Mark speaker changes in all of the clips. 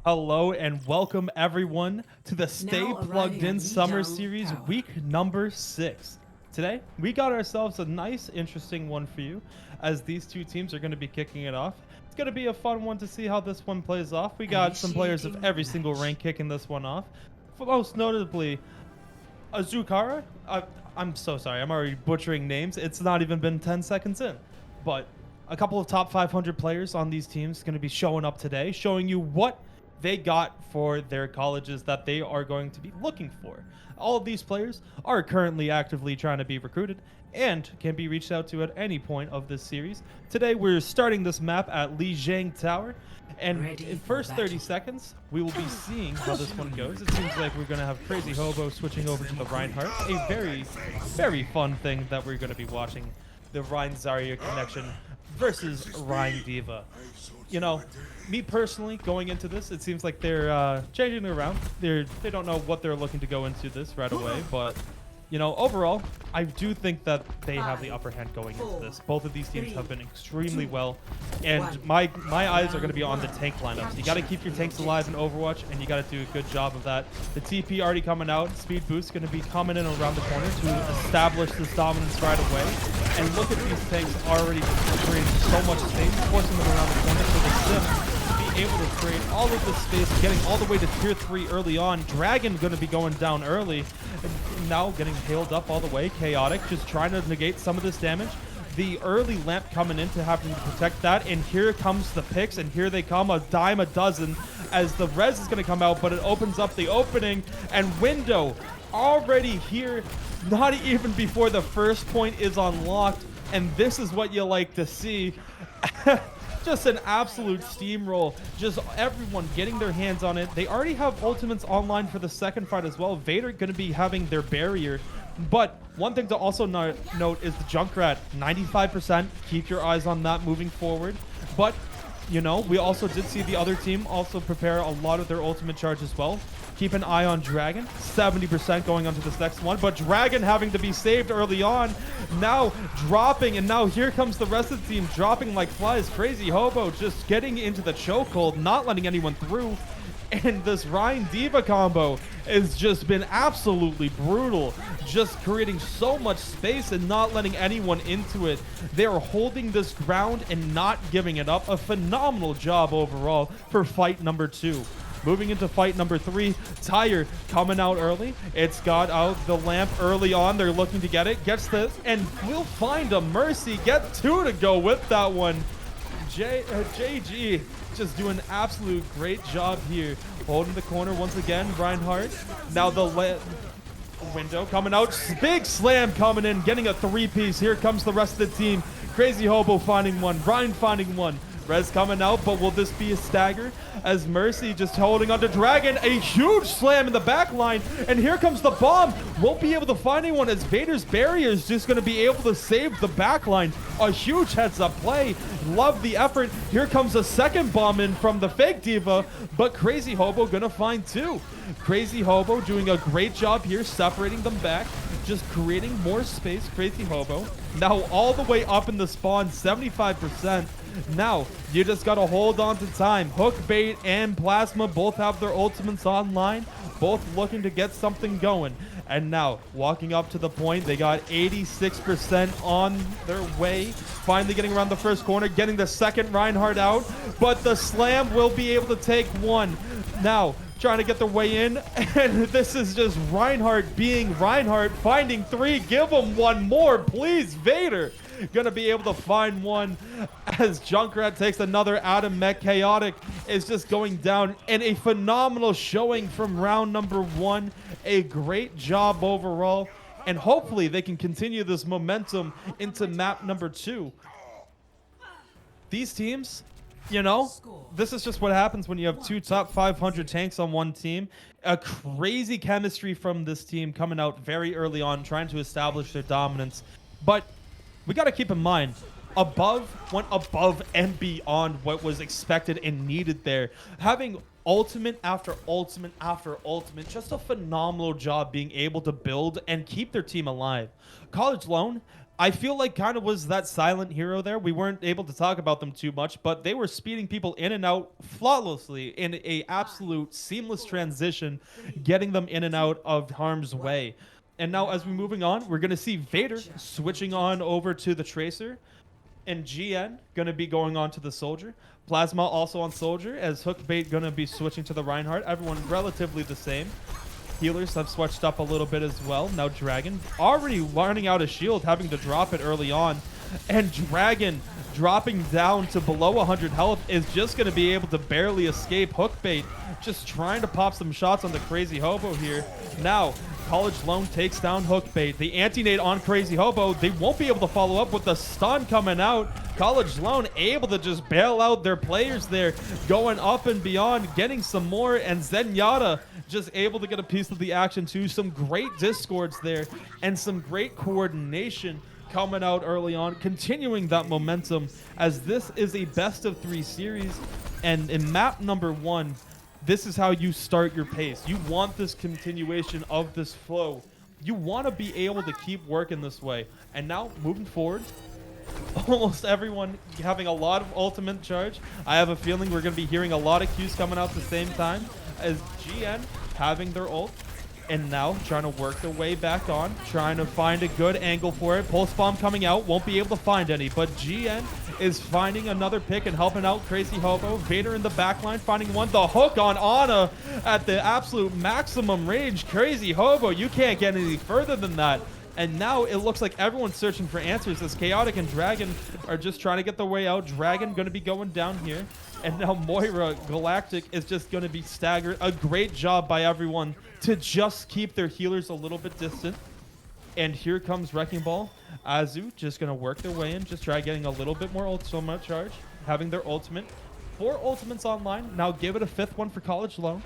Speaker 1: Hello and welcome everyone to the Stay
Speaker 2: Now
Speaker 1: Plugged
Speaker 2: arriving
Speaker 1: In
Speaker 2: at
Speaker 1: Summer
Speaker 2: Lijiang
Speaker 1: Series
Speaker 2: Tower.
Speaker 1: week number 6. Today, we got ourselves a nice, interesting one for you as these two teams are going to be kicking it off. It's going to be a fun one to see how this one plays off. We got some players of
Speaker 2: Initiating
Speaker 1: every single
Speaker 2: match.
Speaker 1: rank kicking this one off. Most notably, Azukara. I'm so sorry. I'm already butchering names. It's not even been 10 seconds in. But a couple of top 500 players on these teams going to be showing up today, showing you what they got for their colleges that they are going to be looking for. All of these players are currently actively trying to be recruited and can be reached out to at any point of this series. Today, we're starting this map at Lijiang Tower. And
Speaker 2: Ready
Speaker 1: in
Speaker 2: for
Speaker 1: first 30
Speaker 2: battle.
Speaker 1: seconds, we will be seeing how this one goes. It seems like we're going to have Crazy Hobo switching over to the Reinhardt. A very, very fun thing that we're going to be watching. The Rhine Zarya connection versus Rhine Diva. You know, me personally, going into this, it seems like they're changing it around. They don't know what they're looking to go into this right away, but you know, overall, I do think that they have the upper hand going into this. Both of these teams have been extremely well, and my eyes are going to be on the tank lineups. You got to keep your tanks alive in Overwatch, and you got to do a good job of that. The TP already coming out. Speed boost going to be coming in around the corner to establish this dominance right away. And look at these tanks already creating so much space, forcing them around the corner for the Sim be able to create all of this space, getting all the way to tier 3 early on. Dragon going to be going down early. And now getting hailed up all the way. Chaotic just trying to negate some of this damage. The early lamp coming in to having to protect that. And here comes the picks, and here they come, a dime a dozen, as the res is going to come out, but it opens up the opening, and Window already here, not even before the first point is unlocked. And this is what you like to see. Just an absolute steamroll. Just everyone getting their hands on it. They already have ultimates online for the second fight as well. Vader going to be having their barrier. But one thing to also note is the Junkrat, 95%. Keep your eyes on that moving forward. But, you know, we also did see the other team also prepare a lot of their ultimate charge as well. Keep an eye on Dragon, 70% going on to this next one, but Dragon having to be saved early on, now dropping, and now here comes the rest of the team dropping like flies. Crazy Hobo just getting into the chokehold, not letting anyone through, and this Rhine Diva combo has just been absolutely brutal, just creating so much space and not letting anyone into it. They are holding this ground and not giving it up. A phenomenal job overall for fight number 2. Moving into fight number 3, Tyre coming out early. It's got out the lamp early on. They're looking to get it. Gets the, and will find a Mercy. Get 2 to go with that one. JG just doing an absolute great job here. Holding the corner once again, Reinhardt. Now the Window coming out. Big slam coming in, getting a 3-piece. Here comes the rest of the team. Crazy Hobo finding one. Ryan finding one. Rez coming out, but will this be a stagger? As Mercy just holding onto Dragon. A huge slam in the back line. And here comes the bomb. Won't be able to find anyone as Vader's barrier is just going to be able to save the back line. A huge heads-up play. Love the effort. Here comes a second bomb in from the fake Diva, but Crazy Hobo going to find 2. Crazy Hobo doing a great job here, separating them back. Just creating more space. Crazy Hobo. Now all the way up in the spawn, 75%. Now, you just got to hold on to time. Hook, Bait, and Plasma both have their ultimates online, both looking to get something going. And now, walking up to the point, they got 86% on their way. Finally getting around the first corner, getting the second Reinhardt out. But the slam will be able to take 1. Now, trying to get their way in. And this is just Reinhardt being Reinhardt, finding 3. Give him 1 more, please, Vader. Gonna be able to find 1 as Junkrat takes another Adam Mech. Chaotic is just going down, and a phenomenal showing from round number 1. A great job overall, and hopefully they can continue this momentum into map number 2. These teams, you know, this is just what happens when you have 2 top 500 tanks on one team. A crazy chemistry from this team coming out very early on, trying to establish their dominance. But we got to keep in mind, went above and beyond what was expected and needed there. Having ultimate after ultimate after ultimate, just a phenomenal job being able to build and keep their team alive. College Lone, I feel like kind of was that silent hero there. We weren't able to talk about them too much, but they were speeding people in and out flawlessly in a absolute seamless transition, getting them in and out of harm's way. And now as we're moving on, we're going to see Vader switching on over to the Tracer, and GN going to be going on to the Soldier. Plasma also on Soldier, as Hookbait going to be switching to the Reinhardt. Everyone relatively the same. Healers have switched up a little bit as well. Now Dragon already running out of shield, having to drop it early on. And Dragon dropping down to below 100 health is just going to be able to barely escape Hookbait. Just trying to pop some shots on the Crazy Hobo here. Now, College Lone takes down Hookbait. The anti-nade on Crazy Hobo. They won't be able to follow up with the stun coming out. College Lone able to just bail out their players there, going up and beyond, getting some more, and Zenyatta just able to get a piece of the action too. Some great discords there, and some great coordination coming out early on, continuing that momentum, as this is a best of 3 series, and in map number 1, this is how you start your pace. You want this continuation of this flow. You want to be able to keep working this way. And now, moving forward, almost everyone having a lot of ultimate charge. I have a feeling we're going to be hearing a lot of Qs coming out at the same time, as GN having their ult, and now trying to work their way back on, trying to find a good angle for it. Pulse Bomb coming out, won't be able to find any, but GN is finding another pick and helping out Crazy Hobo. Vader in the backline finding one. The hook on Ana at the absolute maximum range. Crazy Hobo, you can't get any further than that. And now it looks like everyone's searching for answers, as Chaotic and Dragon are just trying to get their way out. Dragon going to be going down here. And now Moira Galactic is just going to be staggered. A great job by everyone to just keep their healers a little bit distant. And here comes Wrecking Ball. Azu just going to work their way in, just try getting a little bit more ultimate charge, having their ultimate. 4 ultimates online. Now give it a 5th one for College Lone.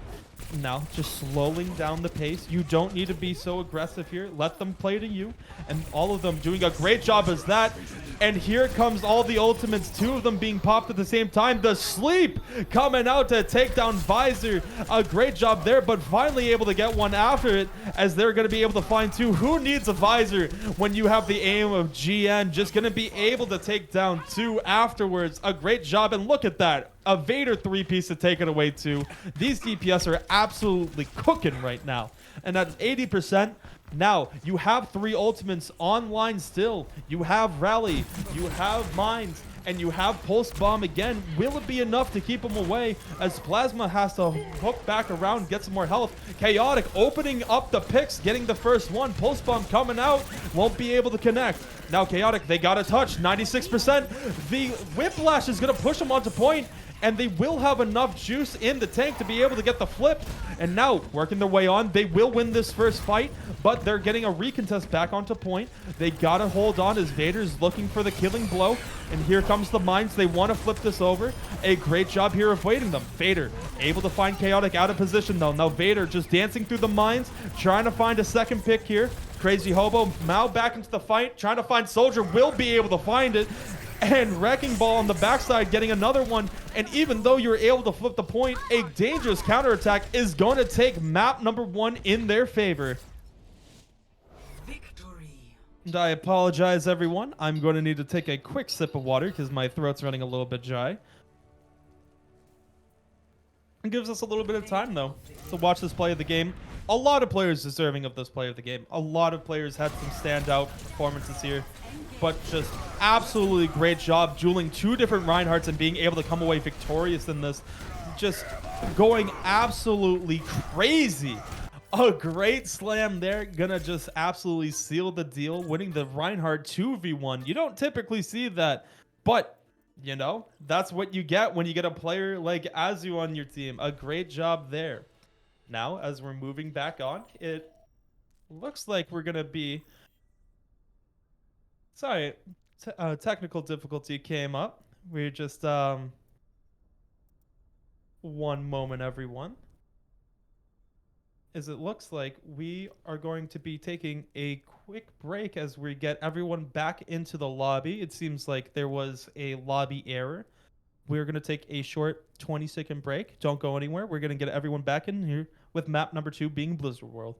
Speaker 1: Now just slowing down the pace. You don't need to be so aggressive here. Let them play to you. And all of them doing a great job as that. And here comes all the ultimates, 2 of them being popped at the same time. The sleep coming out to take down Visor. A great job there, but finally able to get one after it, as they're going to be able to find 2. Who needs a Visor when you have the aim of GN? Just going to be able to take down 2 afterwards. A great job, and look at that. A Vader 3-piece to take it away too. These DPS are absolutely cooking right now. And that's 80%. Now, you have 3 ultimates online still. You have Rally, you have Mines, and you have Pulse Bomb again. Will it be enough to keep him away, as Plasma has to hook back around, get some more health? Chaotic opening up the picks, getting the first one. Pulse Bomb coming out, won't be able to connect. Now Chaotic, they got a touch, 96%. The Whiplash is going to push him onto point, and they will have enough juice in the tank to be able to get the flip. And now, working their way on, they will win this first fight, but they're getting a recontest back onto point. They gotta hold on, as Vader's looking for the killing blow. And here comes the Mines. They want to flip this over. A great job here of waiting them. Vader able to find Chaotic out of position, though. Now Vader just dancing through the Mines, trying to find a second pick here. Crazy Hobo now back into the fight, trying to find Soldier, will be able to find it. And Wrecking Ball on the backside getting another one. And even though you're able to flip the point, a dangerous counterattack is going to take map number 1 in their favor. Victory. And I apologize, everyone. I'm going to need to take a quick sip of water because my throat's running a little bit dry. It gives us a little bit of time, though, to watch this play of the game. A lot of players deserving of this play of the game. A lot of players had some standout performances here, but just absolutely great job dueling 2 different Reinhardts and being able to come away victorious in this. Just going absolutely crazy. A great slam there, gonna just absolutely seal the deal, winning the Reinhardt 2v1. You don't typically see that, but you know, that's what you get when you get a player like Azu on your team. A great job there. Now, as we're moving back on, it looks like we're going to be... Sorry, technical difficulty came up. We're just... One moment, everyone. As it looks like we are going to be taking a quick break as we get everyone back into the lobby. It seems like there was a lobby error. We're going to take a short 20-second break. Don't go anywhere. We're going to get everyone back in here with map number 2 being Blizzard World.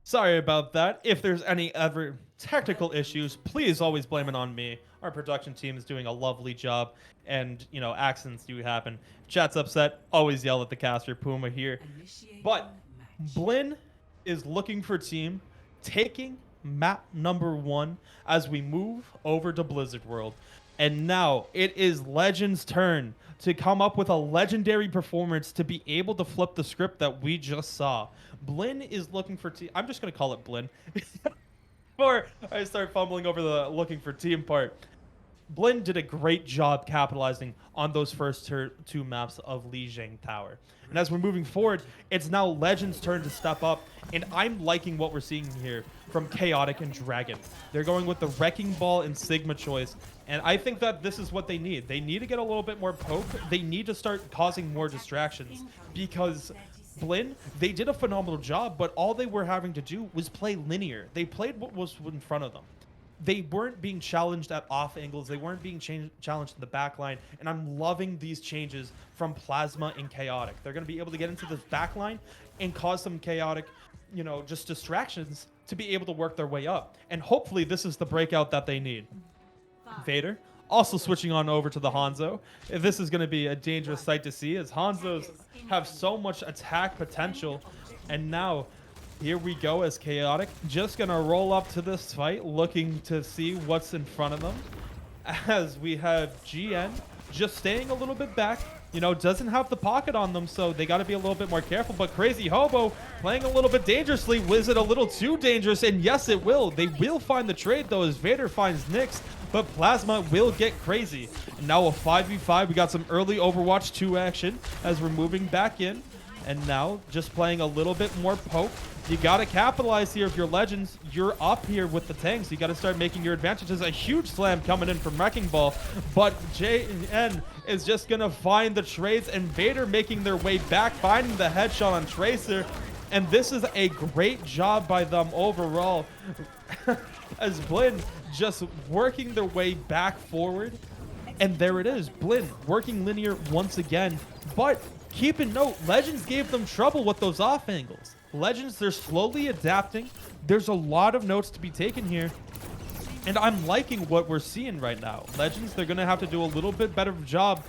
Speaker 1: Sorry about that. If there's any other technical issues, please always blame it on me. Our production team is doing a lovely job, and you know, accidents do happen. If chat's upset, always yell at the caster. Puma here. But Blinn is looking for team, taking map number 1 as we move over to Blizzard World. And now it is Legend's turn to come up with a legendary performance to be able to flip the script that we just saw. Blinn is looking for team. I'm just going to call it Blinn. Before I start fumbling over the looking for team part. Blinn did a great job capitalizing on those first 2 maps of Lijiang Tower. And as we're moving forward, it's now Legend's turn to step up, and I'm liking what we're seeing here from Chaotic and Dragon. They're going with the Wrecking Ball and Sigma choice, and I think that this is what they need. They need to get a little bit more poke. They need to start causing more distractions, because Blinn, they did a phenomenal job, but all they were having to do was play linear. They played what was in front of them. They weren't being challenged at off angles. They weren't being challenged in the back line. And I'm loving these changes from Plasma and Chaotic. They're going to be able to get into this back line and cause some chaotic, you know, just distractions to be able to work their way up. And hopefully this is the breakout that they need. Vader also switching on over to the Hanzo. This is going to be a dangerous sight to see, as Hanzos have so much attack potential. And now here we go, as Chaotic just going to roll up to this fight, looking to see what's in front of them. As we have GN just staying a little bit back, you know, doesn't have the pocket on them, so they got to be a little bit more careful. But Crazy Hobo playing a little bit dangerously. Was it a little too dangerous? And yes, it will. They will find the trade, though, as Vader finds Nyx, but Plasma will get crazy. And now a 5v5. We got some early Overwatch 2 action as we're moving back in. And now just playing a little bit more poke. You got to capitalize here if you're Legends. You're up here with the tanks. You got to start making your advantages. A huge slam coming in from Wrecking Ball, but JN is just going to find the trades, and Vader making their way back, finding the headshot on Tracer. And this is a great job by them overall, as Blinn just working their way back forward. And there it is, Blinn working linear once again. But keep in note, Legends gave them trouble with those off angles. Legends, they're slowly adapting. There's a lot of notes to be taken here, and I'm liking what we're seeing right now. Legends, they're going to have to do a little bit better job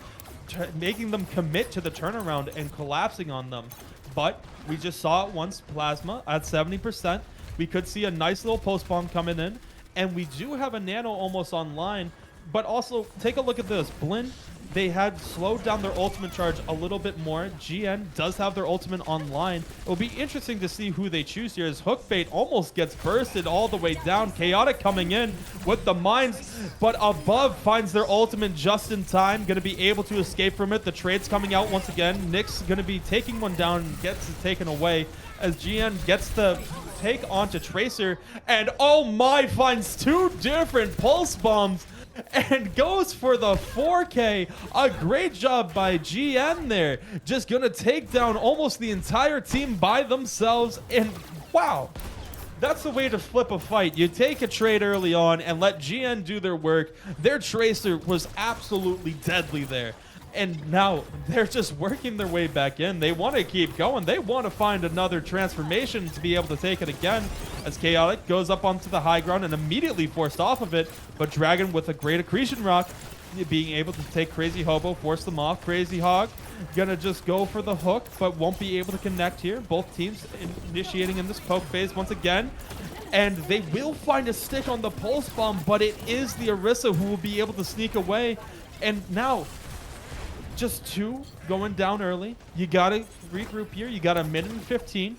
Speaker 1: making them commit to the turnaround and collapsing on them. But we just saw it once, Plasma at 70%. We could see a nice little post bomb coming in, and we do have a Nano almost online. But also, take a look at this. Blinn, they had slowed down their ultimate charge a little bit more. GN does have their ultimate online. It'll be interesting to see who they choose here, as Hookbait almost gets bursted all the way down. Chaotic coming in with the mines, but above finds their ultimate just in time. Going to be able to escape from it. The trade's coming out once again. Nyx going to be taking one down and gets it taken away, as GN gets the take onto Tracer. And oh my, finds 2 different pulse bombs and goes for the 4K. A great job by GN there. Just gonna take down almost the entire team by themselves. And wow, That's the way to flip a fight. You take a trade early on and let GN do their work. Their Tracer was absolutely deadly there. And now they're just working their way back in. They want to keep going. They want to find another transformation to be able to take it again. As Chaotic goes up onto the high ground and immediately forced off of it. But Dragon with a great accretion rock, being able to take Crazy Hobo, force them off. Crazy Hog gonna just go for the hook, but won't be able to connect here. Both teams initiating in this poke phase once again. And they will find a stick on the pulse bomb, but it is the Orisa who will be able to sneak away. And now, just 2 going down early. You gotta regroup here. You got a minute and 15.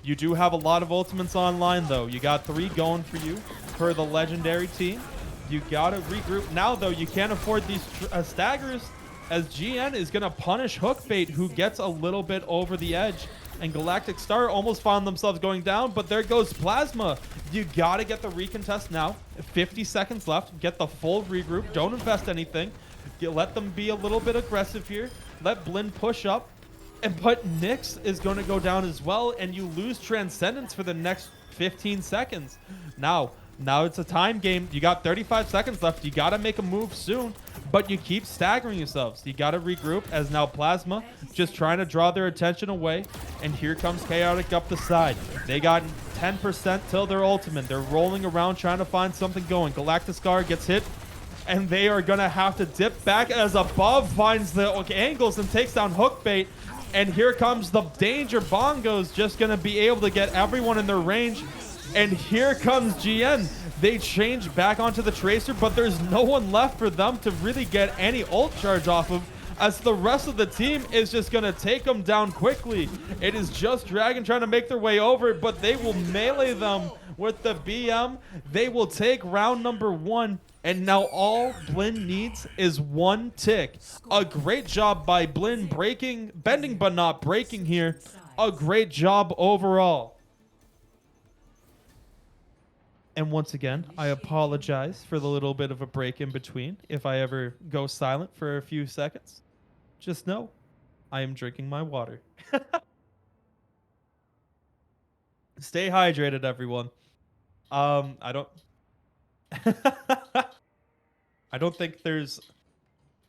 Speaker 1: You do have a lot of ultimates online, though. You got 3 going for you for the legendary team. You gotta regroup. Now, though, you can't afford these staggers, as GN is gonna punish Hookbait, who gets a little bit over the edge. And Galactic Star almost found themselves going down, but there goes Plasma. You gotta get the recontest now. 50 seconds left. Get the full regroup. Don't invest anything. Let them be a little bit aggressive here. Let Blinn push up. But Nyx is going to go down as well, and you lose Transcendence for the next 15 seconds. Now it's a time game. You got 35 seconds left. You got to make a move soon, but you keep staggering yourselves. You got to regroup, as now Plasma just trying to draw their attention away. And here comes Chaotic up the side. They got 10% till their ultimate. They're rolling around trying to find something going. Galactic gets hit, and they are going to have to dip back as Above finds the angles and takes down Hookbait. And here comes the danger. Bongo's just going to be able to get everyone in their range. And here comes GN. They change back onto the Tracer, but there's no one left for them to really get any ult charge off of, as the rest of the team is just going to take them down quickly. It is just Dragon trying to make their way over, but they will melee them with the BM. They will take round number 1. And now all Blinn needs is 1 tick. A great job by Blinn, bending but not breaking here. A great job overall. And once again, I apologize for the little bit of a break in between. If I ever go silent for a few seconds, just know I am drinking my water. Stay hydrated, everyone. I don't... I don't think there's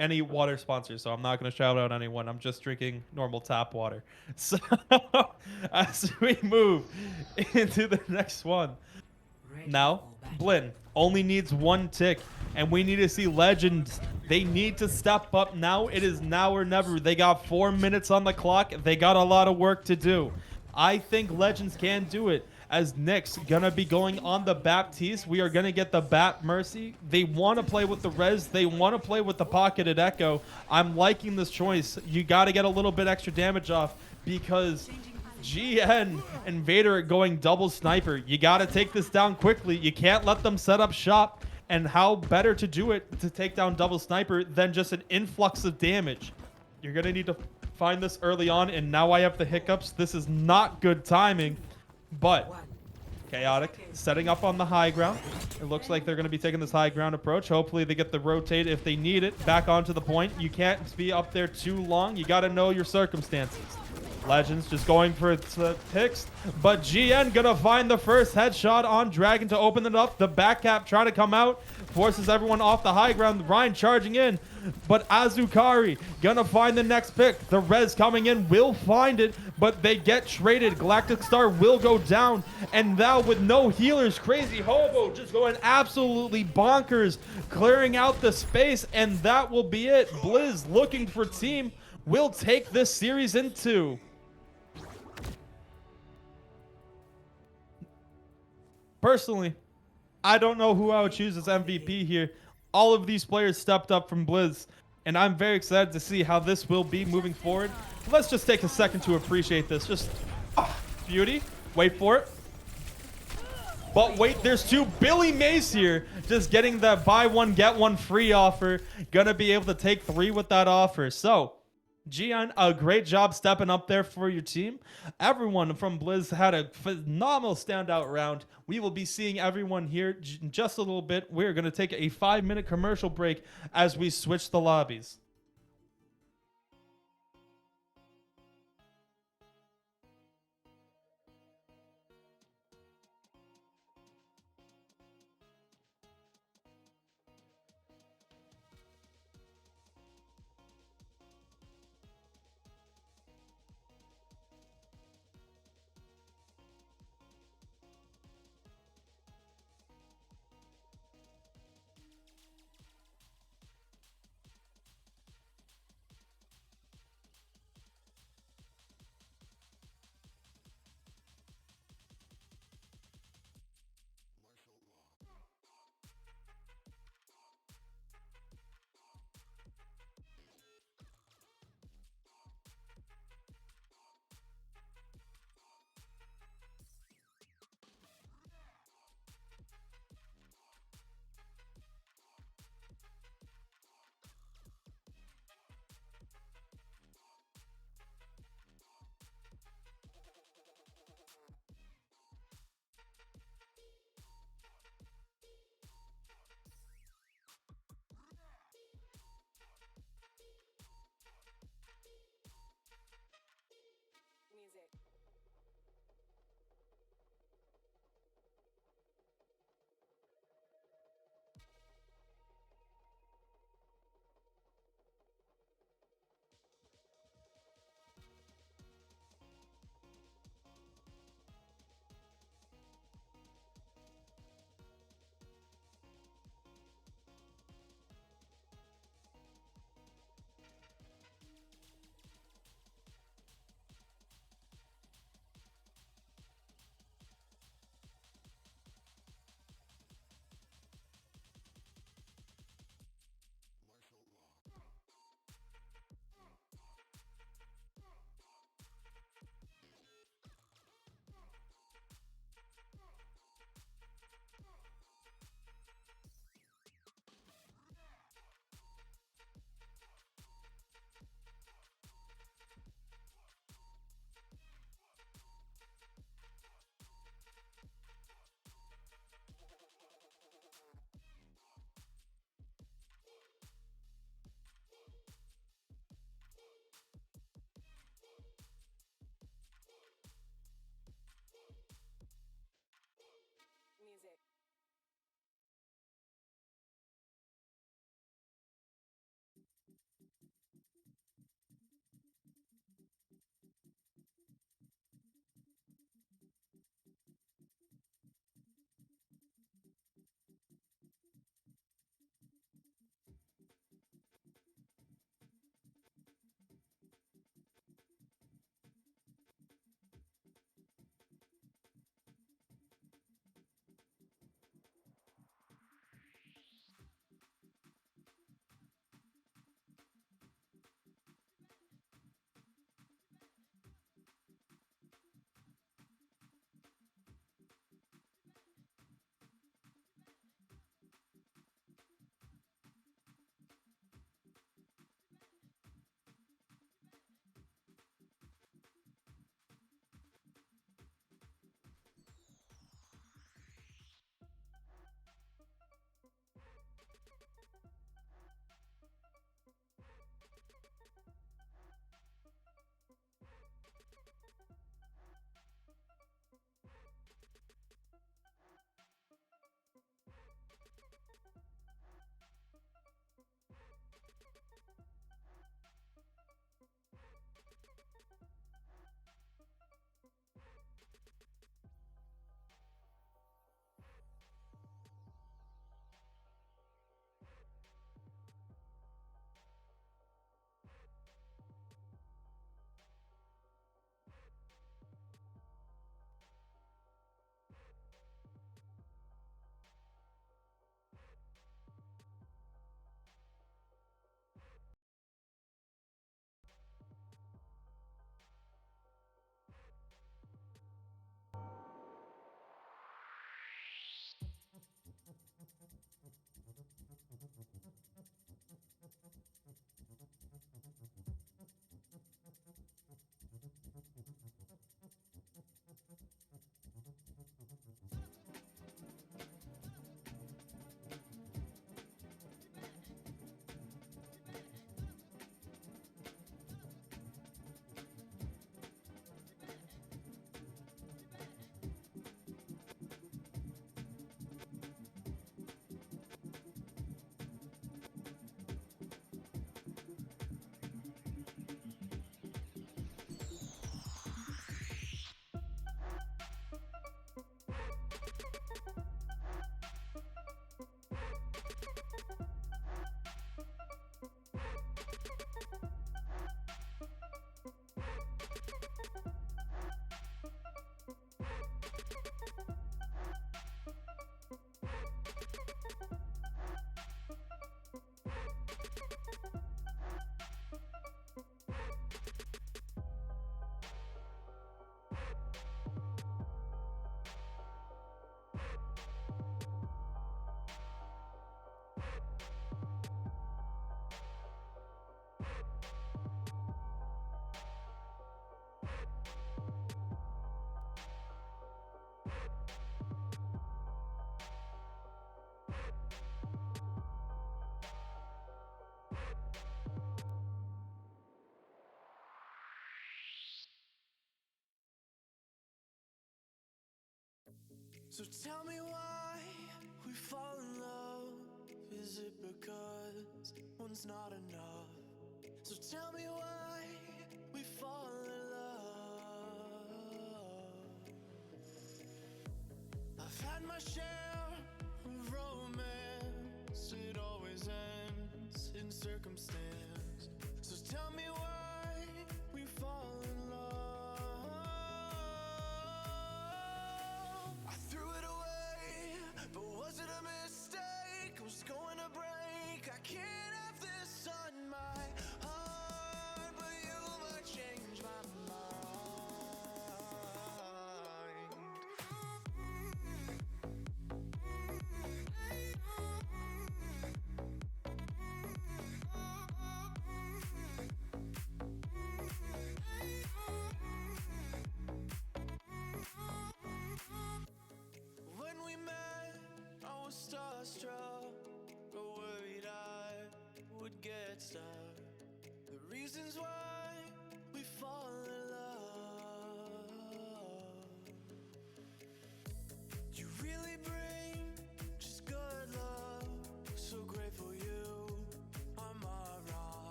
Speaker 1: any water sponsors, so I'm not going to shout out anyone. I'm just drinking normal tap water. So as we move into the next one, now Blinn only needs 1 tick, and we need to see Legends. They need to step up now. It is now or never. They got 4 minutes on the clock. They got a lot of work to do. I think Legends can do it, as Nyx gonna be going on the Baptiste. We are gonna get the Bat Mercy. They want to play with the Res. They want to play with the Pocketed Echo. I'm liking this choice. You got to get a little bit extra damage off, because GN and Vader are going double sniper. You got to take this down quickly. You can't let them set up shop. And how better to do it to take down double sniper than just an influx of damage? You're gonna need to find this early on, and now I have the hiccups. This is not good timing. But Chaotic setting up on the high ground. It looks like they're going to be taking this high ground approach. Hopefully they get the rotate if they need it. Back onto the point. You can't be up there too long. You got to know your circumstances. Legends just going for the picks, but GN gonna find the first headshot on Dragon to open it up. The back cap trying to come out, forces everyone off the high ground. Ryan charging in, but Azukari gonna find the next pick. The res coming in will find it, but they get traded. Galactic Star will go down, and now with no healers, Crazy Hobo just going absolutely bonkers, clearing out the space, and that will be it. Blizz looking for team will take this series in 2. Personally, I don't know who I would choose as MVP here. All of these players stepped up from Blizz, and I'm very excited to see how this will be moving forward. Let's just take a second to appreciate this. Just beauty. Wait for it. But wait, there's 2. Billy Mace here, just getting the buy one, get one free offer. Gonna be able to take 3 with that offer. So, Gian, a great job stepping up there for your team. Everyone from Blizz had a phenomenal standout round. We will be seeing everyone here in just a little bit. We're going to take a 5-minute commercial break as we switch the lobbies.
Speaker 2: So tell me why we fall in love. Is it because one's not enough? So tell me why we fall in love. I've had my share of romance. It always ends in circumstance. So tell me why we fall in love. I threw it away, but was it a mistake? It was going to break. I can't have this on my heart, but you might change my mind.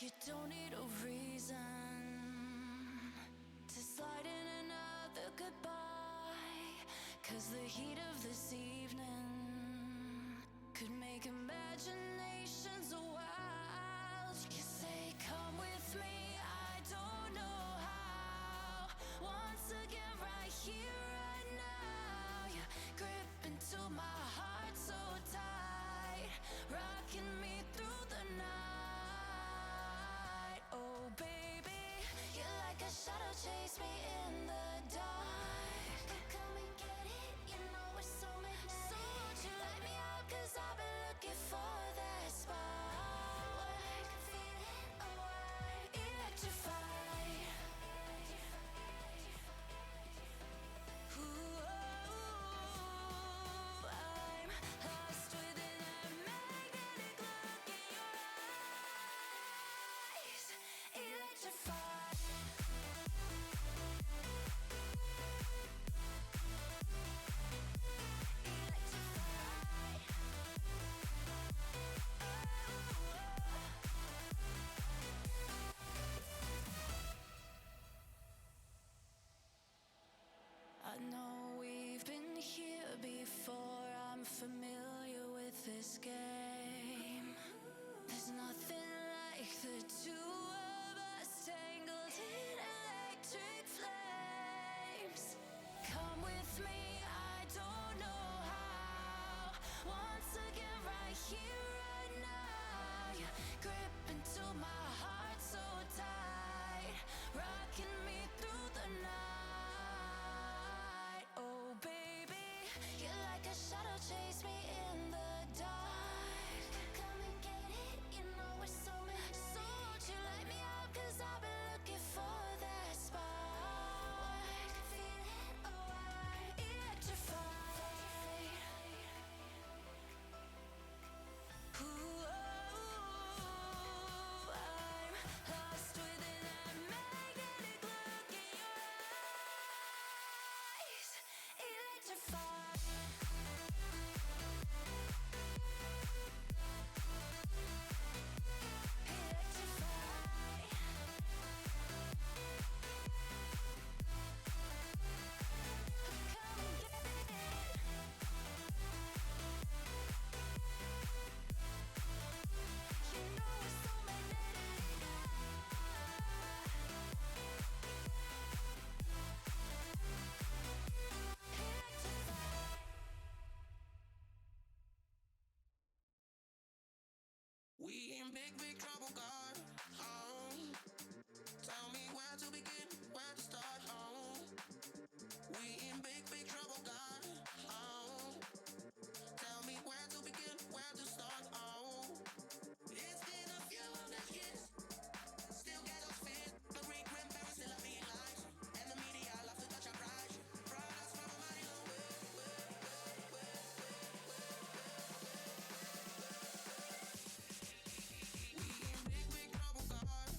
Speaker 2: You don't need a reason to slide in another goodbye, 'cause the heat of this evening could make imaginations wild. You say come with me, I don't know how. Once again right here, right now, you grip into my heart so tight, rocking me through the night. Oh baby, you like a shadow, chase me in the dark. Come and get it, you know we're so magnetic. So won't you light me up, 'cause I've been looking for that spark. I can feel it, oh I'm electrified. Ooh, I'm lost within that magnetic look in your eyes. Electrified. I know we've been here before, I'm familiar with this game. There's nothing like the two of us tangled in electric flames. Come with me, I don't know how. Once again right here, right now, you grip into my heart so tight, rocking me through the night. Oh baby, you like a shadow, chase me in the dark. Come and get it, you know we're so magnetic. So won't you light me up, 'cause I've been looking for that spark. I can feel it, oh I'm electrified. Ooh, I'm lost within that magnetic look in your eyes. Electrified. Electrified. Come and get it. You know we're so magnetic. Electrified.
Speaker 3: We in big, big trouble, God. Oh, tell me where to begin, where to start. Oh, we in big, big trouble, God. Oh, tell me where to begin, where to start. Oh, it's been a few of the years, still get us fit. The great grandparents still have me lies, and the media love to touch our pride. Brought us from a mighty long way. We in big, big trouble, God.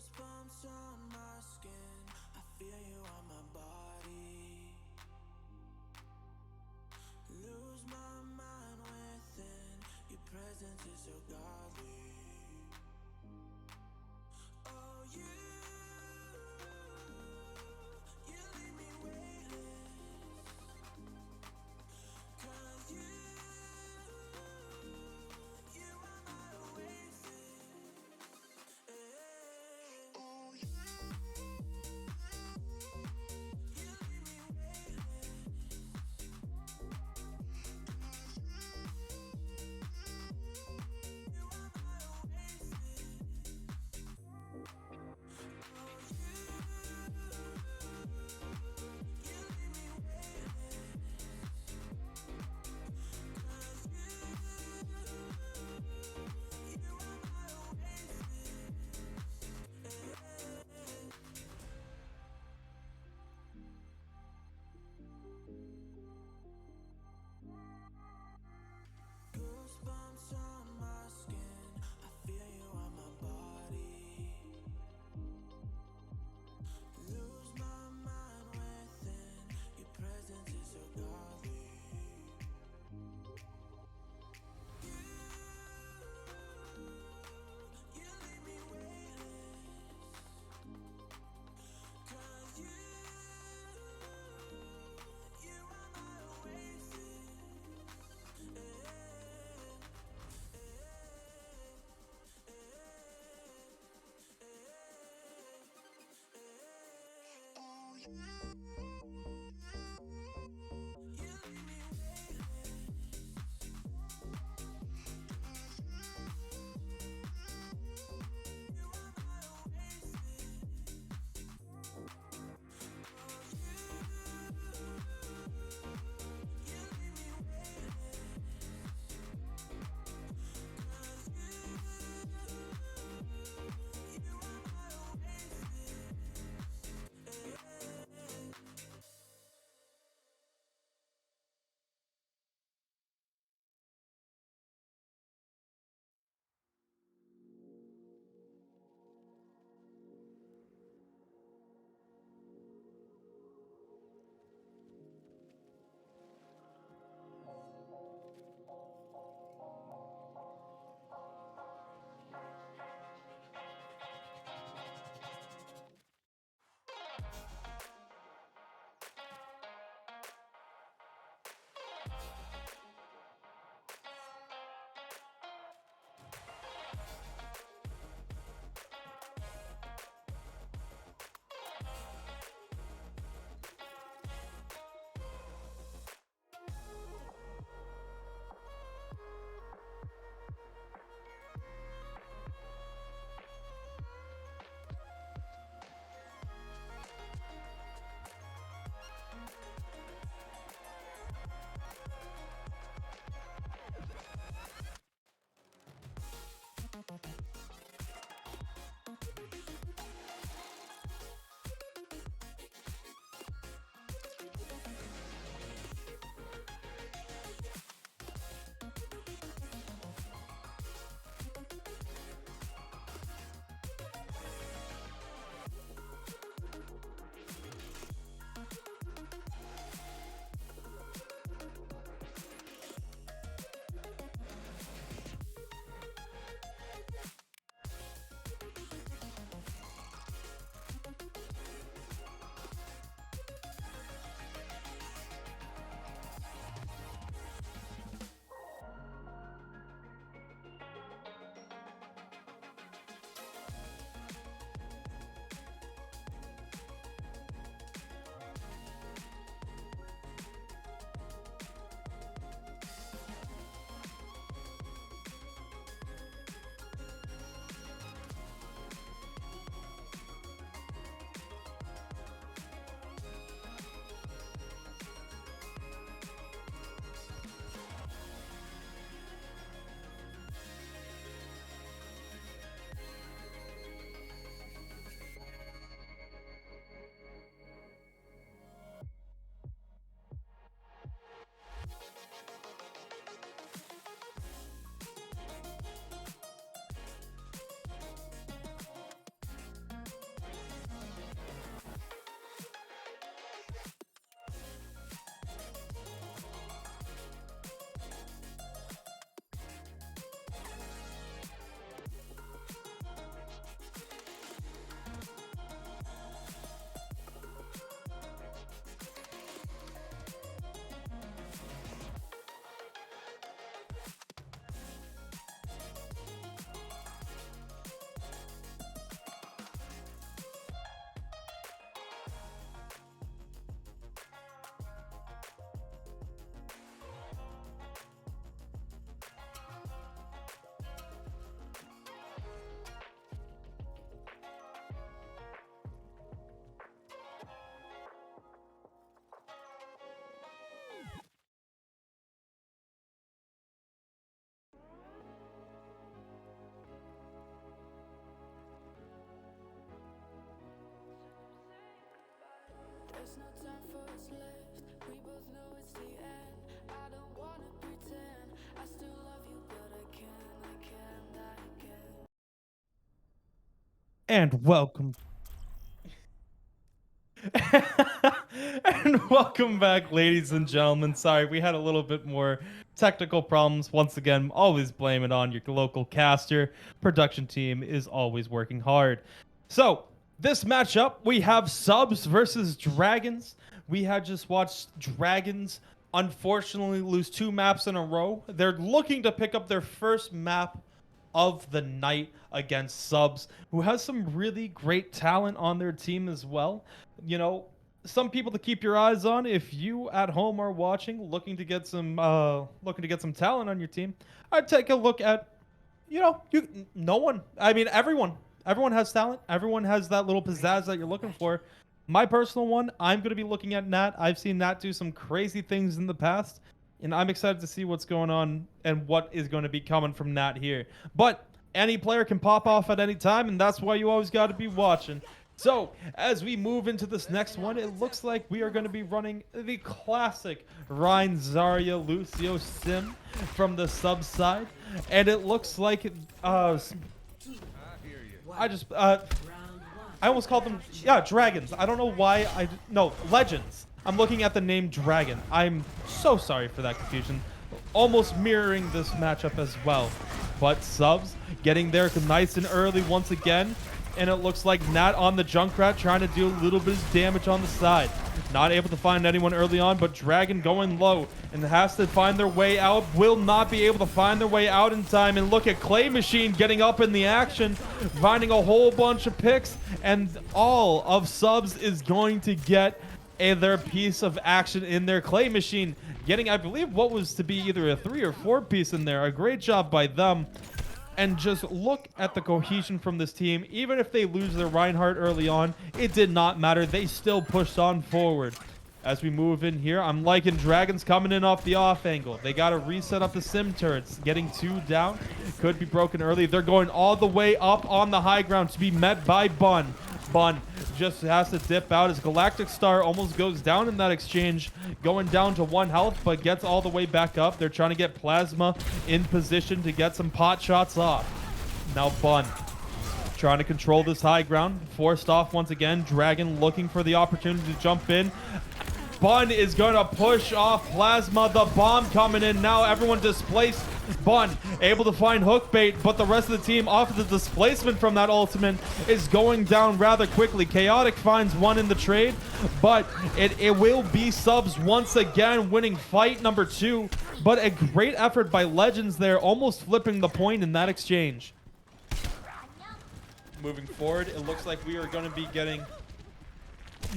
Speaker 2: Goosebumps on my skin, I feel you on my body. Lose my mind within, your presence is so godly. Oh, you leave me weightless, 'cause you are my oasis. Oh, you leave me weightless, 'cause you are my oasis. Oh, you leave me weightless, 'cause you are my oasis. Goosebumps on my skin, I feel you on my body. Lose my mind within, your presence is so godly. You leave me weightless, 'cause you are my oasis. Oh, you leave me weightless, 'cause you are my oasis. Oh, you leave me weightless, 'cause you are my oasis. still love you, but I can't.
Speaker 1: And welcome. And welcome back, ladies and gentlemen. Sorry, we had a little bit more technical problems. Once again, always blame it on your local caster. Production team is always working hard. So, this matchup, we have Subs versus Dragons. We had just watched Dragons unfortunately lose 2 maps in a row. They're looking to pick up their first map of the night against Subs, who has some really great talent on their team as well. You know, some people to keep your eyes on if you at home are watching, looking to get some talent on your team. I'd take a look at, no one. I mean, everyone has talent. Everyone has that little pizzazz that you're looking for. My personal one, I'm going to be looking at Nat. I've seen Nat do some crazy things in the past, and I'm excited to see what's going on and what is going to be coming from Nat here. But any player can pop off at any time, and that's why you always got to be watching. So, as we move into this next one, it looks like we are going to be running the classic Rein, Zarya, Lucio sim from the sub side. And it looks like, I almost called them, dragons. I don't know why no, legends. I'm looking at the name Dragon. I'm so sorry for that confusion. Almost mirroring this matchup as well. But Subs getting there nice and early once again. And it looks like Nat on the Junkrat trying to do a little bit of damage on the side. Not able to find anyone early on, but Dragon going low and has to find their way out. Will not be able to find their way out in time. And look at Clay Machine getting up in the action, finding a whole bunch of picks. And all of Subs is going to get their piece of action in their Clay Machine. Getting, I believe, what was to be either a 3 or 4 piece in there. A great job by them. And just look at the cohesion from this team. Even if they lose their Reinhardt early on, it did not matter. They still pushed on forward. As we move in here, I'm liking Dragons coming in off the off angle. They got to reset up the sim turrets. Getting 2 down. Could be broken early. They're going all the way up on the high ground to be met by Bun. Bun just has to dip out as Galactic Star almost goes down in that exchange, going down to 1 health, but gets all the way back up. They're trying to get Plasma in position to get some pot shots off. Now Bun trying to control this high ground, forced off once again. Dragon looking for the opportunity to jump in. Bun is going to push off Plasma. The bomb coming in now. Everyone displaced. Bun able to find hook bait, but the rest of the team off of the displacement from that ultimate is going down rather quickly. Chaotic finds 1 in the trade, but it will be Subs once again winning fight number 2. But a great effort by Legends there, almost flipping the point in that exchange. Moving forward, it looks like we are going to be getting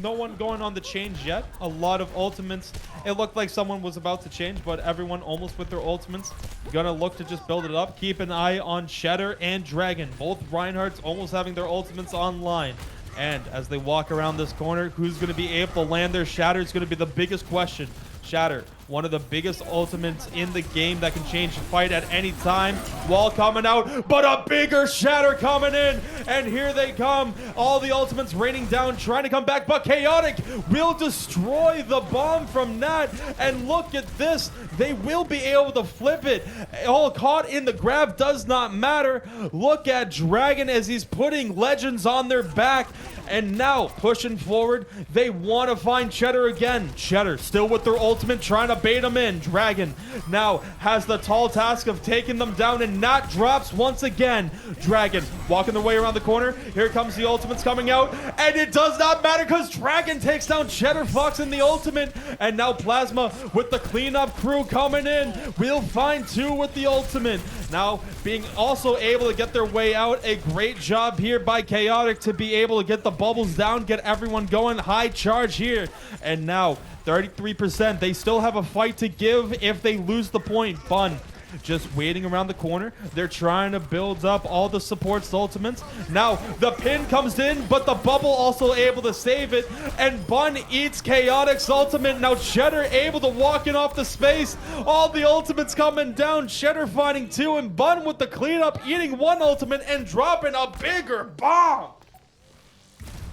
Speaker 1: no one going on the change yet. A lot of ultimates. It looked like someone was about to change, but everyone almost with their ultimates. Gonna look to just build it up. Keep an eye on Shatter and Dragon. Both Reinhardts almost having their ultimates online. And as they walk around this corner, who's going to be able to land their Shatter is going to be the biggest question. Shatter, one of the biggest ultimates in the game that can change the fight at any time. Wall coming out, but a bigger Shatter coming in. And here they come. All the ultimates raining down, trying to come back. But Chaotic will destroy the bomb from Nat. And look at this. They will be able to flip it. All caught in the grab does not matter. Look at Dragon as he's putting Legends on their back. And now, pushing forward, they want to find Cheddar again. Cheddar still with their ultimate, trying to bait them in. Dragon now has the tall task of taking them down, and Nat drops once again. Dragon walking their way around the corner. Here comes the ultimates coming out, and it does not matter because Dragon takes down Cheddar Fox in the ultimate. And now Plasma with the cleanup crew coming in. We'll find 2 with the ultimate. Now, being also able to get their way out. A great job here by Chaotic to be able to get the bubbles down, get everyone going. High charge here. And now 33%. They still have a fight to give if they lose the point. Bun just waiting around the corner. They're trying to build up all the supports ultimates. Now the pin comes in, but the bubble also able to save it. And Bun eats Chaotic's ultimate. Now Cheddar able to walk in off the space. All the ultimates coming down. Cheddar finding 2, and Bun with the cleanup, eating 1 ultimate and dropping a bigger bomb.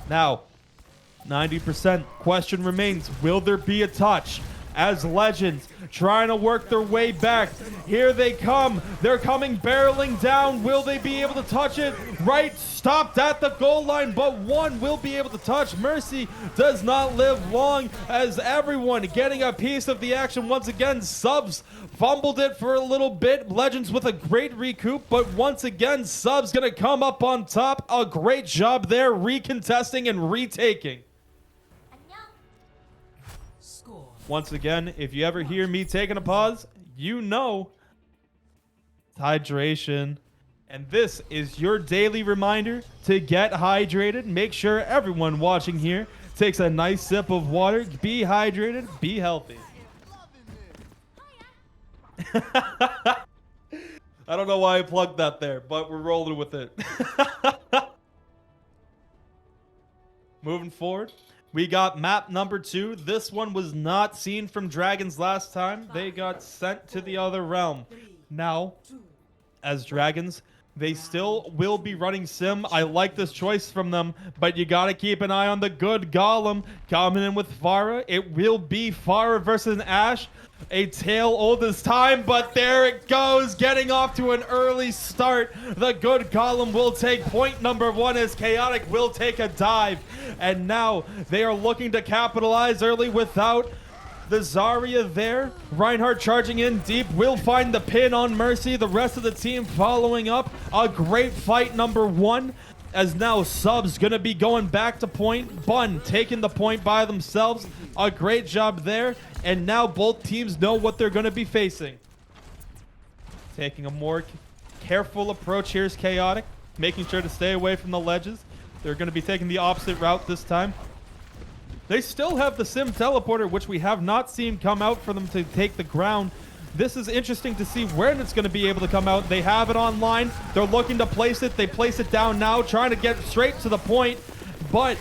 Speaker 1: Now 90%. Question remains, will there be a touch? as Legends trying to work their way back. Here they come. They're coming barreling down. Will they be able to touch it? Right, stopped at the goal line, but one will be able to touch. Mercy does not live long as everyone getting a piece of the action once again. Subs fumbled it for a little bit. Legends with a great recoup, but once again, Subs gonna come up on top. A great job there, recontesting and retaking. Once again, if you ever hear me taking a pause, you know it's hydration. And this is your daily reminder to get hydrated. Make sure everyone watching here takes a nice sip of water. Be hydrated, be healthy. I don't know why I plugged that there, but we're rolling with it. Moving forward, we got map number 2. This one was not seen from Dragons last time. They got sent to the other realm. Now, as Dragons, they still will be running sim. I like this choice from them, but you got to keep an eye on the good Golem coming in with Pharah. It will be Pharah versus Ashe. A tale old as time, but there it goes, getting off to an early start. The good Golem will take point number 1 as Chaotic will take a dive. And now they are looking to capitalize early without the Zarya there. Reinhardt charging in deep, will find the pin on Mercy. The rest of the team following up. A great fight number 1. As now Subs gonna be going back to point. Bun taking the point by themselves. A great job there. And now both teams know what they're gonna be facing. Taking a more careful approach. Here's Chaotic, making sure to stay away from the ledges. They're gonna be taking the opposite route this time. They still have the Sim Teleporter, which we have not seen come out for them to take the ground. This is interesting to see when it's going to be able to come out. They have it online. They're looking to place it. They place it down now, trying to get straight to the point. But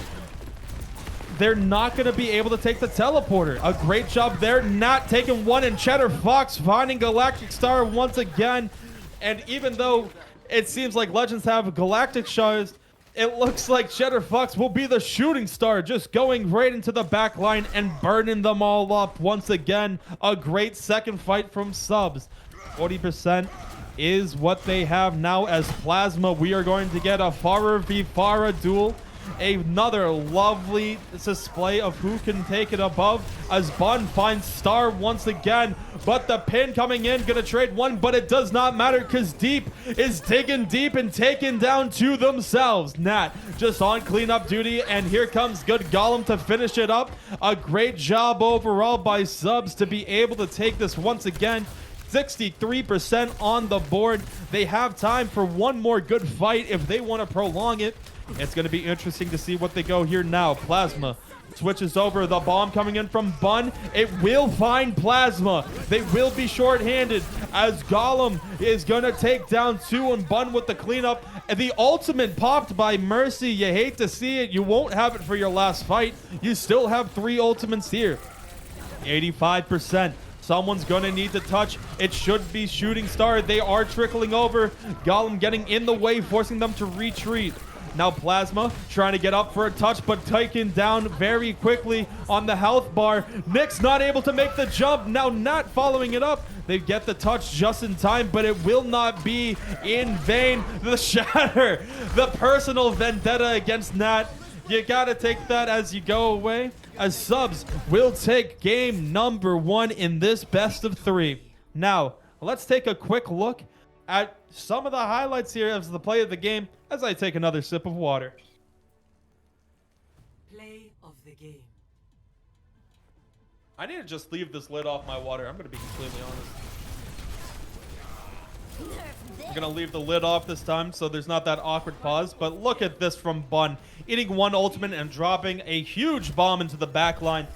Speaker 1: they're not going to be able to take the teleporter. A great job there. Not taking one, and Cheddar Fox finding Galactic Star once again. And even though it seems like Legends have Galactic Stars, it looks like Cheddar Fox will be the shooting star, just going right into the back line and burning them all up once again. A great second fight from Subs. 40% is what they have now as Plasma. We are going to get a Pharah v Pharah duel. Another lovely display of who can take it above as Bun finds Star once again. But the pin coming in, gonna trade one, but it does not matter because Deep is digging deep and taken down to themselves. Nat just on cleanup duty, and here comes good Golem to finish it up. A great job overall by Subs to be able to take this once again. 63% on the board. They have time for one more good fight if they want to prolong it. It's going to be interesting to see what they go here now. Plasma switches over. The bomb coming in from Bun. It will find Plasma. They will be short-handed as Golem is going to take down 2 and Bun with the cleanup. And the ultimate popped by Mercy. You hate to see it. You won't have it for your last fight. You still have 3 ultimates here. 85%. Someone's going to need to touch. It should be Shooting Star. They are trickling over. Golem getting in the way, forcing them to retreat. Now Plasma trying to get up for a touch, but taken down very quickly on the health bar. Nick's not able to make the jump. Now Nat following it up. They get the touch just in time, but it will not be in vain. The shatter, the personal vendetta against Nat. You got to take that as you go away, as Subs will take game number 1 in this best of 3. Now, let's take a quick look at some of the highlights here as the play of the game as I take another sip of water.
Speaker 4: Play of the game.
Speaker 1: I need to just leave this lid off my water. I'm going to be completely honest. I'm going to leave the lid off this time so there's not that awkward pause. But look at this from Bun. Eating one ultimate and dropping a huge bomb into the back line.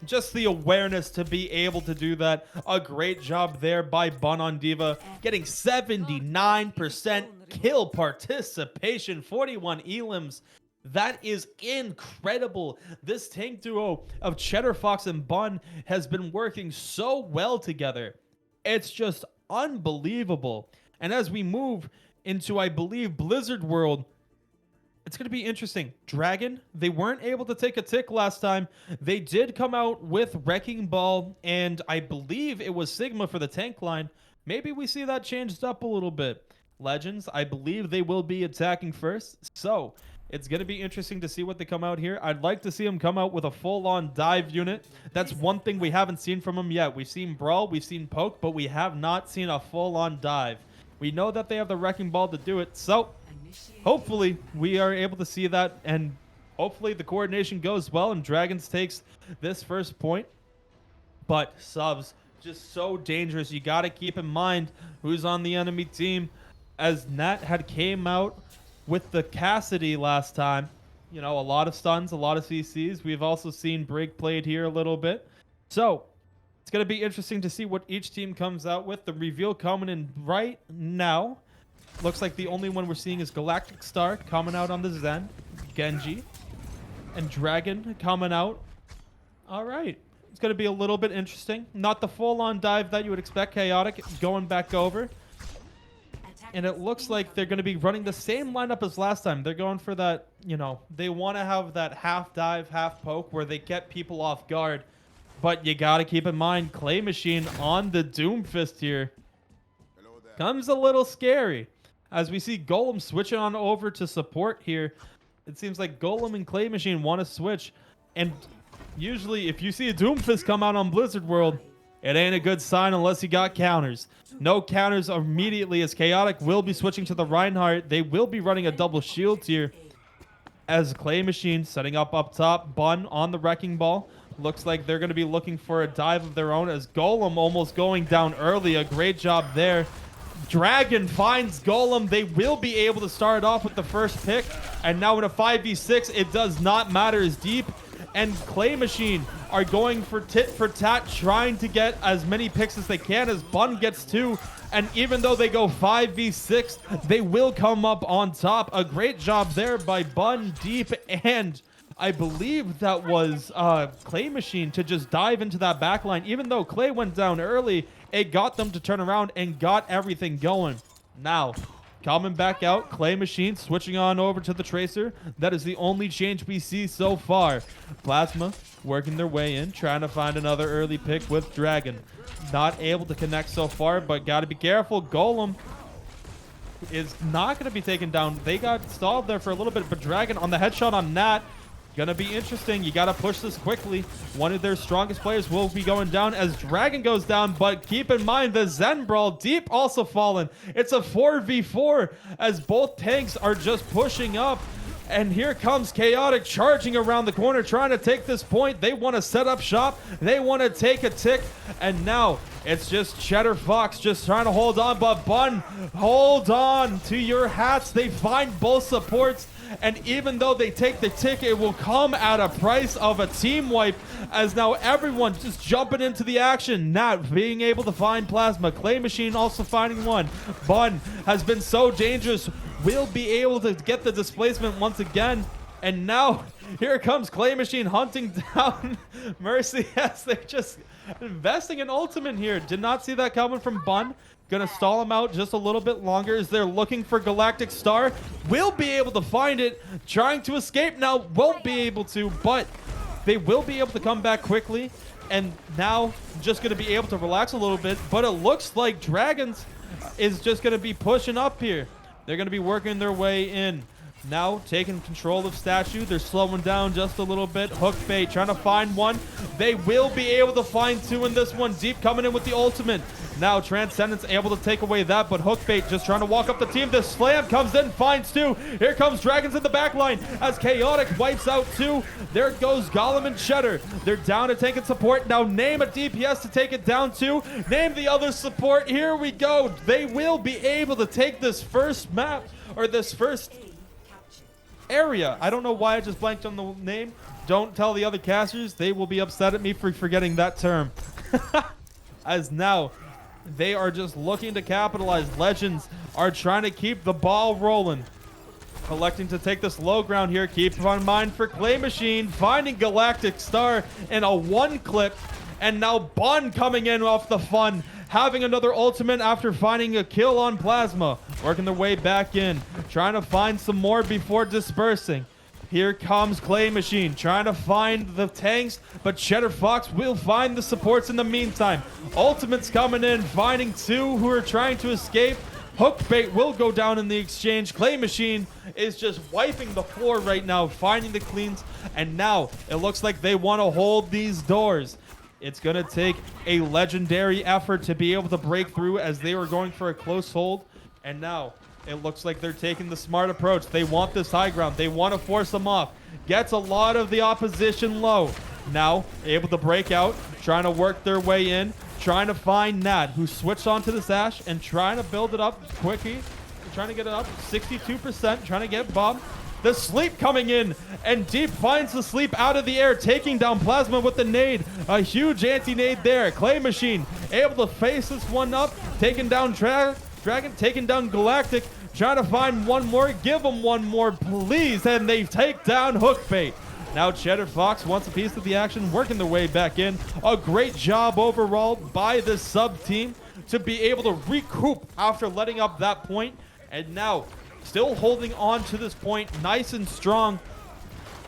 Speaker 1: Just the awareness to be able to do that. A great job there by Bun on Diva. Getting 79% kill participation. 41 elims. That is incredible. This tank duo of Cheddar Fox and Bun has been working so well together. It's just unbelievable. And as we move into, I believe, Blizzard World, It's going to be interesting. Dragon, they weren't able to take a tick last time. They did come out with Wrecking Ball, and I believe it was Sigma for the tank line. Maybe we see that changed up a little bit. Legends, I believe they will be attacking first. So it's going to be interesting to see what they come out here. I'd like to see them come out with a full-on dive unit. That's one thing we haven't seen from them yet. We've seen Brawl, we've seen Poke, but we have not seen a full-on dive. We know that they have the Wrecking Ball to do it, so hopefully we are able to see that, and hopefully the coordination goes well and Dragons takes this first point. But subs, just so dangerous. You got to keep in mind who's on the enemy team, as Nat had came out with the Cassidy last time. You know, a lot of stuns, a lot of CCs. We've also seen Break played here a little bit. So it's going to be interesting to see what each team comes out with. The reveal coming in right now. Looks like the only one we're seeing is Galactic Star coming out on the Zen, Genji, and Dragon coming out. All right. It's going to be a little bit interesting. Not the full-on dive that you would expect. Chaotic going back over. And it looks like they're going to be running the same lineup as last time. They're going for that, you know, they want to have that half dive, half poke where they get people off guard. But you got to keep in mind, Clay Machine on the Doomfist here comes a little scary. As we see Golem switching on over to support here. It seems like Golem and Clay Machine want to switch. And usually if you see a Doomfist come out on Blizzard World, it ain't a good sign unless you got counters. No counters immediately, as Chaotic will be switching to the Reinhardt. They will be running a double shield here. As Clay Machine setting up top. Bun on the Wrecking Ball. Looks like they're going to be looking for a dive of their own, as Golem almost going down early. A great job there. Dragon finds Golem. They will be able to start off with the first pick. And now in a 5v6, it does not matter as deep. And Clay Machine are going for tit for tat, trying to get as many picks as they can, as Bun gets 2. And even though they go 5v6, they will come up on top. A great job there by Bun, Deep, and I believe that was Clay Machine to just dive into that backline. Even though Clay went down early, it got them to turn around and got everything going. Now, coming back out, Clay Machine switching on over to the Tracer. That is the only change we see so far. Plasma working their way in, trying to find another early pick with Dragon. Not able to connect so far, but got to be careful. Golem is not going to be taken down. They got stalled there for a little bit, but Dragon on the headshot on Nat. Gonna be interesting. You gotta push this quickly. One of their strongest players will be going down as Dragon goes down, but keep in mind the Zen Brawl Deep also fallen. It's a 4v4 as both tanks are just pushing up. And here comes Chaotic charging around the corner, trying to take this point. They want to set up shop. They want to take a tick. And now it's just Cheddar Fox just trying to hold on. But Bun, hold on to your hats. They find both supports. And even though they take the tick, it will come at a price of a team wipe, as now everyone just jumping into the action. Nat being able to find Plasma. Clay Machine also finding one. Bun has been so dangerous. Will be able to get the displacement once again. And now here comes Clay Machine hunting down Mercy as they're just investing in ultimate here. Did not see that coming from Bun. Gonna stall him out just a little bit longer as they're looking for Galactic Star. Will be able to find it. Trying to escape now. Won't be able to, but they will be able to come back quickly. And now just gonna be able to relax a little bit. But it looks like Dragons is just gonna be pushing up here. They're gonna be working their way in. Now taking control of Statue. They're slowing down just a little bit. Hook bait trying to find one. They will be able to find 2 in this one. Deep coming in with the ultimate. Now Transcendence able to take away that, but Hookbait just trying to walk up the team. The slam comes in, finds 2. Here comes Dragons in the back line as Chaotic wipes out 2. There goes Golem and Cheddar. They're down to take it support. Now name a DPS to take it down to. Name the other support. Here we go. They will be able to take this first map, or this first area. I don't know why I just blanked on the name. Don't tell the other casters. They will be upset at me for forgetting that term. As now they are just looking to capitalize. Legends are trying to keep the ball rolling. Electing to take this low ground here. Keep in mind for Clay Machine. Finding Galactic Star in a 1 clip. And now Bun coming in off the fun. having another ultimate after finding a kill on Plasma. Working their way back in, trying to find some more before dispersing. Here comes Clay Machine, trying to find the tanks, but Cheddar Fox will find the supports in the meantime. Ultimate's coming in, finding two who are trying to escape. Hookbait will go down in the exchange. Clay Machine is just wiping the floor right now, finding the cleans, and now it looks like they want to hold these doors. It's going to take a legendary effort to be able to break through, as they were going for a close hold, and now it looks like they're taking the smart approach. They want this high ground. They want to force them off. Gets a lot of the opposition low. Now able to break out, trying to work their way in, trying to find Nat, who switched onto the Sash and trying to build it up quickly. Trying to get it up 62%, trying to get Bob. The sleep coming in, and Deep finds the sleep out of the air, taking down Plasma with the nade. A huge anti-nade there. Clay Machine able to face this one up, taking down Dragon, taking down Galactic, trying to find one more. Give them one more, please, and they take down Hookbait. Now Cheddar Fox wants a piece of the action, working their way back in. A great job overall by this sub team to be able to recoup after letting up that point, and now still holding on to this point nice and strong.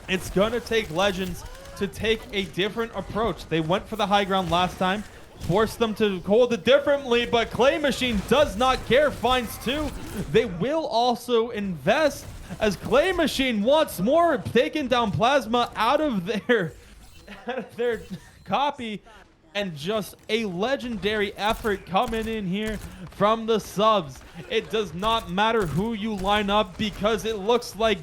Speaker 1: It's gonna take Legends to take a different approach. They went for the high ground last time, forced them to hold it differently, but Clay Machine does not care, finds two. They will also invest, as Clay Machine once more taking down Plasma out of their copy, and just a legendary effort coming in here from the subs. It does not matter who you line up, because it looks like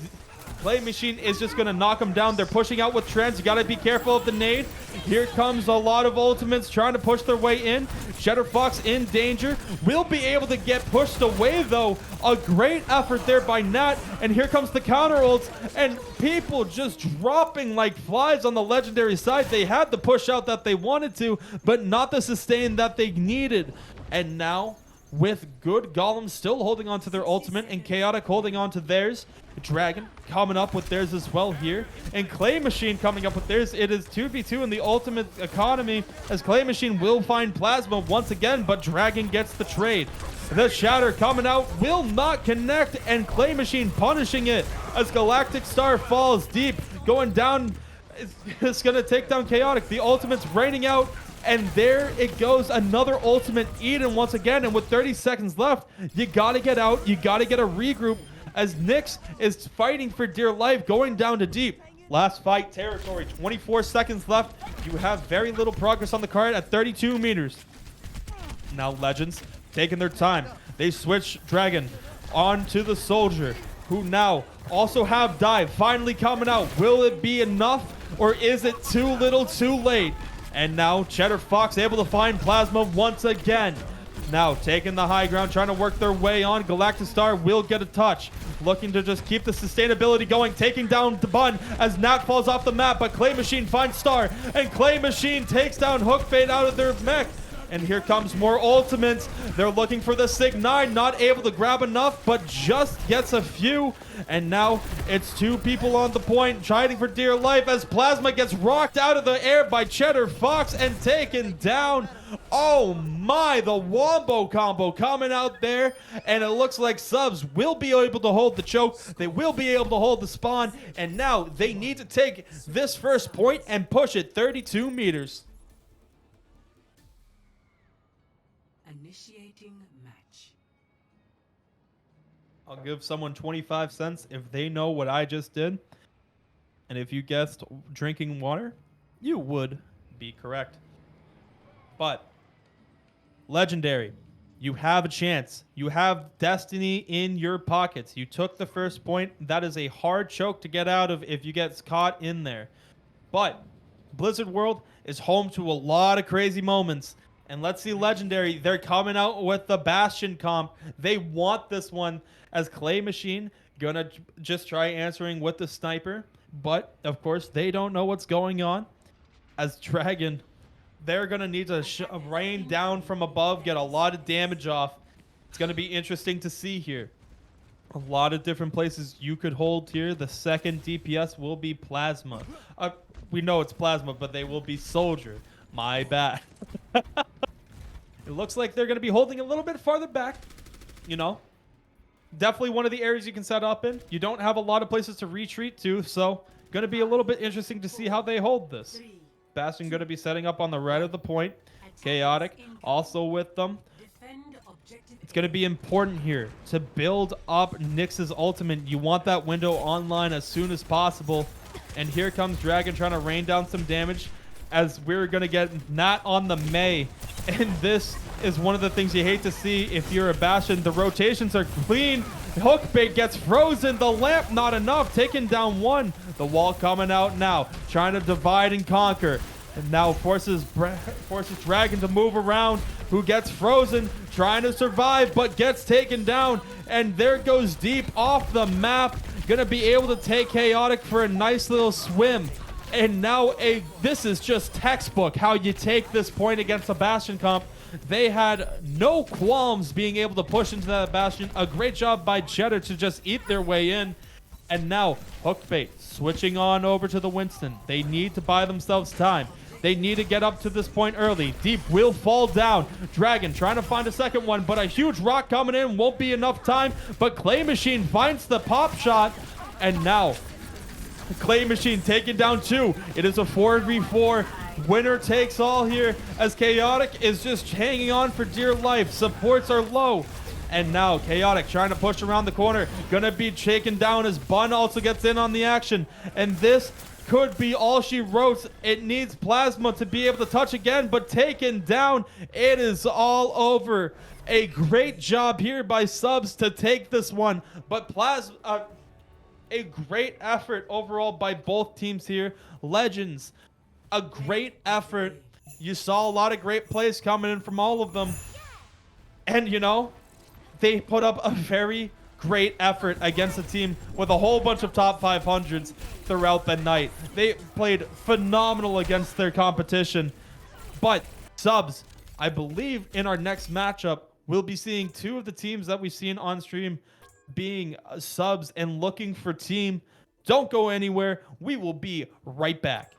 Speaker 1: Clay Machine is just going to knock them down. They're pushing out with Trends. You got to be careful of the nade. Here comes a lot of ultimates trying to push their way in. Cheddar Fox in danger. Will be able to get pushed away, though. A great effort there by Nat. And here comes the counter ults. And people just dropping like flies on the legendary side. They had the push out that they wanted to, but not the sustain that they needed. And now, with good Golems still holding on to their ultimate and Chaotic holding on to theirs, Dragon coming up with theirs as well here, and Clay Machine coming up with theirs. It is 2v2 in the ultimate economy, as Clay Machine will find Plasma once again, but Dragon gets the trade. The Shatter coming out will not connect, and Clay Machine punishing it as Galactic Star falls deep, going down. It's going to take down Chaotic. The ultimate's raining out, and there it goes, another ultimate eaten once again. And with 30 seconds left, you got to get out. You got to get a regroup, as Nyx is fighting for dear life, going down to Deep. Last fight territory, 24 seconds left. You have very little progress on the card at 32 meters. Now Legends taking their time. They switch Dragon onto the Soldier, who now also have Dive finally coming out. Will it be enough, or is it too little too late? And now Cheddar Fox able to find Plasma once again. Now taking the high ground, trying to work their way on. Galactic Star will get a touch, looking to just keep the sustainability going, taking down the Bun as Nat falls off the map, but Clay Machine finds Star, and Clay Machine takes down Hookbait out of their mech. And here comes more ultimates. They're looking for the Sig 9, not able to grab enough, but just gets a few. And now it's two people on the point, fighting for dear life, as Plasma gets rocked out of the air by Cheddar Fox and taken down. Oh my, the Wombo combo coming out there. And it looks like subs will be able to hold the choke. They will be able to hold the spawn. And now they need to take this first point and push it 32 meters.
Speaker 4: Initiating match.
Speaker 1: I'll give someone 25 cents if they know what I just did. And if you guessed drinking water, you would be correct. But Legendary, you have a chance. You have destiny in your pockets. You took the first point. That is a hard choke to get out of if you get caught in there. But Blizzard World is home to a lot of crazy moments. And let's see Legendary. They're coming out with the Bastion comp. They want this one, as Clay Machine gonna just try answering with the sniper. But, of course, they don't know what's going on. As Dragon, they're gonna need to rain down from above, get a lot of damage off. It's gonna be interesting to see here. A lot of different places you could hold here. The second DPS will be Plasma. We know it's Plasma, but they will be Soldier. My bad. It looks like they're going to be holding a little bit farther back, you know. Definitely one of the areas you can set up in. You don't have a lot of places to retreat to, so going to be a little bit interesting to see how they hold this. Bastion going to be setting up on the right of the point. Chaotic also with them. It's going to be important here to build up Nyx's ultimate. You want that window online as soon as possible. And here comes Dragon trying to rain down some damage as we're going to get Nat on the Mei. And this is one of the things you hate to see if you're a Bastion. The rotations are clean. Hookbait gets frozen. The lamp not enough. Taking down one. The wall coming out now. Trying to divide and conquer. And now forces Dragon to move around. Who gets frozen. Trying to survive but gets taken down. And there goes Deep off the map. Gonna be able to take Chaotic for a nice little swim. And now this is just textbook how you take this point against a Bastion comp. They had no qualms being able to push into that Bastion. A great job by Cheddar to just eat their way in. And now Hookbait switching on over to the Winston. They need to buy themselves time. They need to get up to this point early. Deep will fall down. Dragon trying to find a second one, but a huge rock coming in won't be enough time. But Clay Machine finds the pop shot. And now Clay Machine taking down two. It is a 4v4. Winner takes all here as Chaotic is just hanging on for dear life. Supports are low. And now Chaotic trying to push around the corner. Gonna be shaken down as Bun also gets in on the action. And this could be all she wrote. It needs Plasma to be able to touch again, but taken down. It is all over. A great job here by Subs to take this one. But a great effort overall by both teams here. Legends, a great effort. You saw a lot of great plays coming in from all of them. And, you know, they put up a very great effort against a team with a whole bunch of top 500s throughout the night. They played phenomenal against their competition. But Subs, I believe in our next matchup, we'll be seeing two of the teams that we've seen on stream being Subs and looking for team. Don't go anywhere. We will be right back.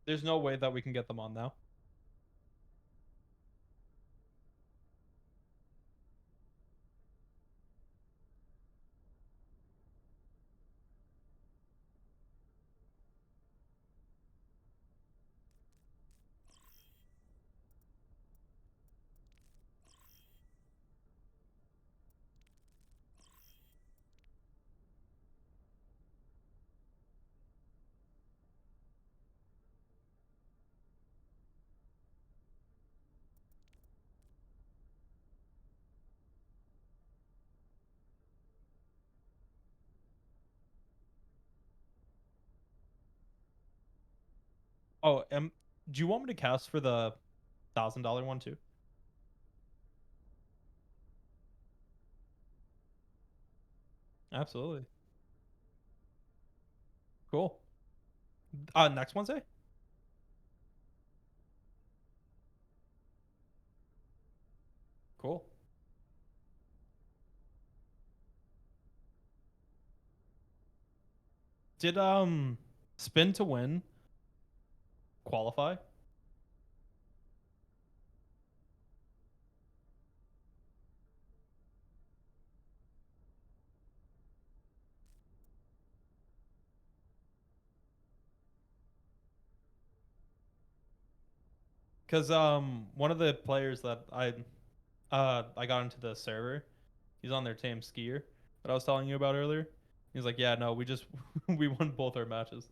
Speaker 1: There's no way that we can get them on now. Oh, do you want me to cast for the $1,000 one too? Absolutely. Cool. Next Wednesday? Cool. Did spin to win qualify? Because one of the players that I got into the server, he's on their team skier that I was telling you about earlier. He's like, yeah, no, we just we won both our matches.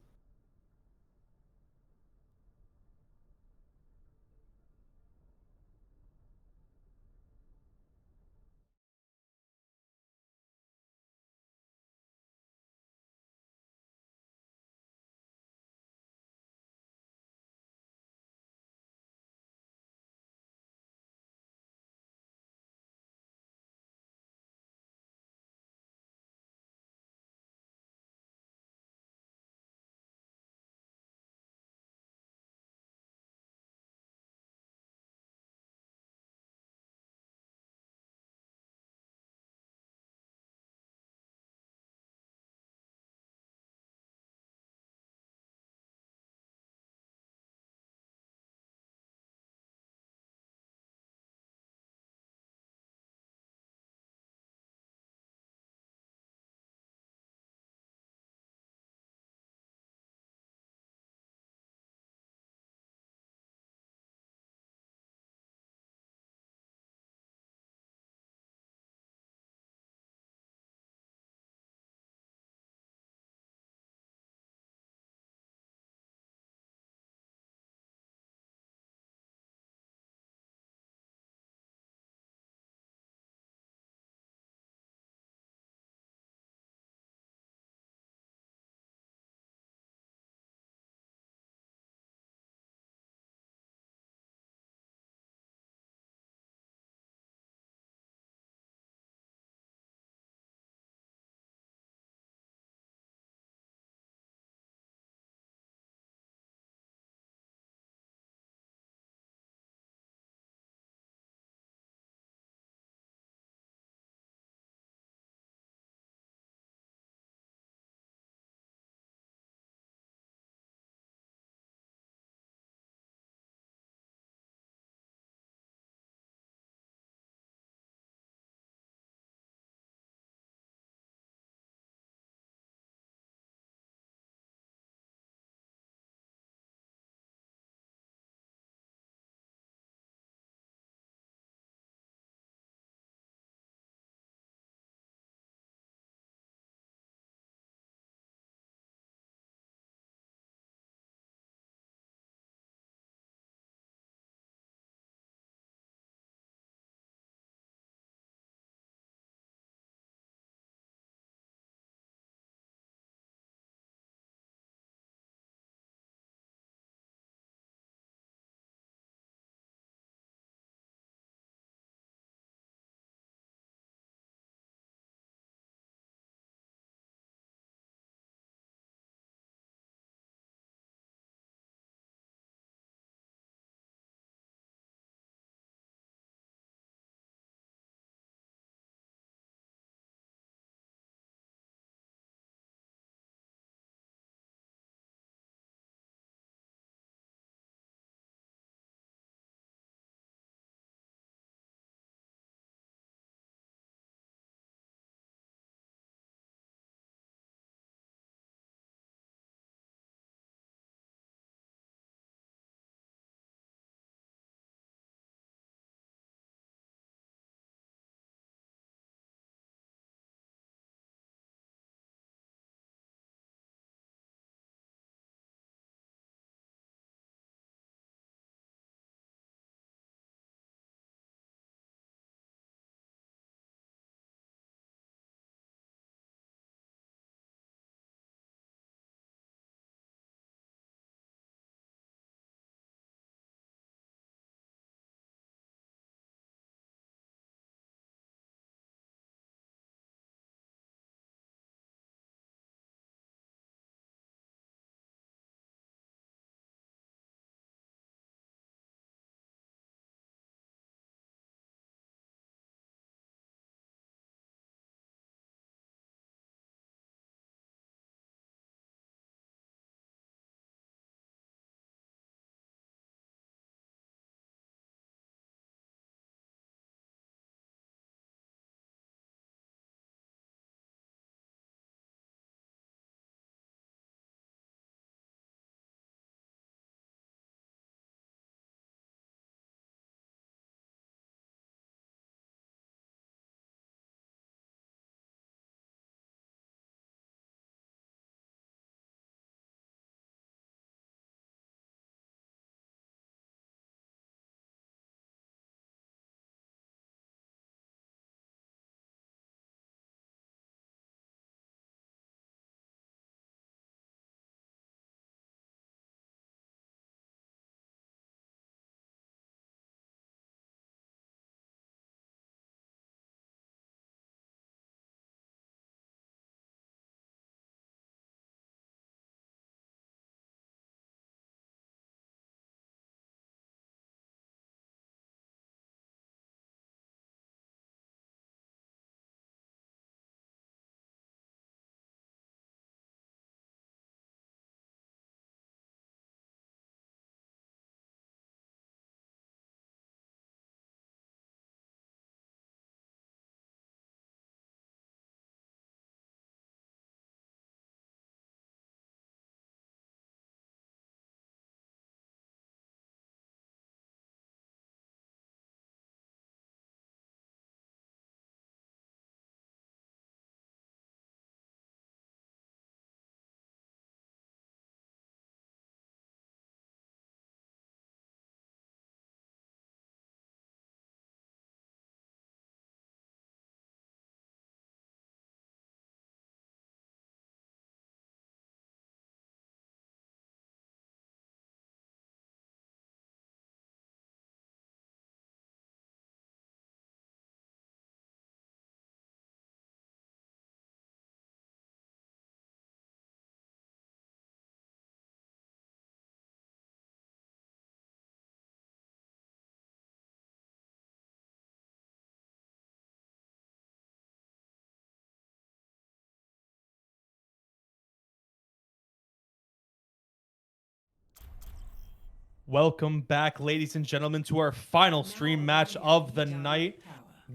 Speaker 1: Welcome back, ladies and gentlemen, to our final stream match of the night.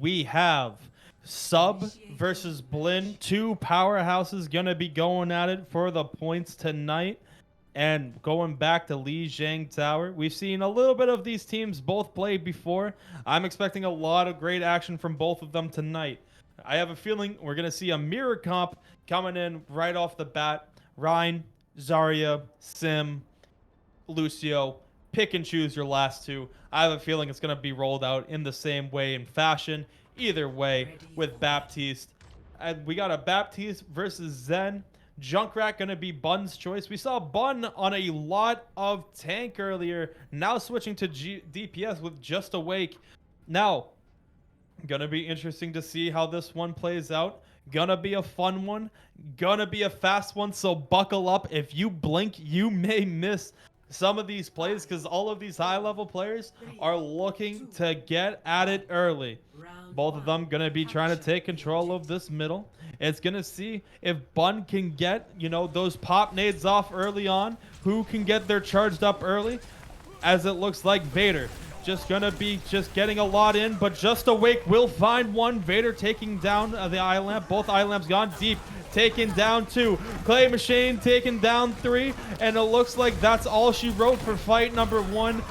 Speaker 1: We have Sub versus Blinn. Two powerhouses gonna be going at it for the points tonight. And going back to Li Jiang Tower, we've seen a little bit of these teams both play before. I'm expecting a lot of great action from both of them tonight. I have a feeling we're gonna see a mirror comp coming in right off the bat. Rein, Zarya, Sim, Lucio, pick and choose your last two. I have a feeling it's going to be rolled out in the same way and fashion. Either way, with Baptiste. And we got a Baptiste versus Zen. Junkrat going to be Bun's choice. We saw Bun on a lot of tank earlier. Now switching to DPS with Just Awake. Now, gonna be interesting to see how this one plays out. Gonna be a fun one. Gonna be a fast one, so buckle up. If you blink, you may miss some of these plays because all of these high-level players are looking to get at it early. Both of them gonna be trying to take control of this middle. It's gonna see if Bun can get, those pop nades off early on. Who can get their charged up early? As it looks like Vader just gonna be getting a lot in, but Just Awake will find one. Vader taking down the eye lamp. Both eye lamps gone deep. Taken down 2. Clay Machine taken down 3. And it looks like that's all she wrote for fight number 1.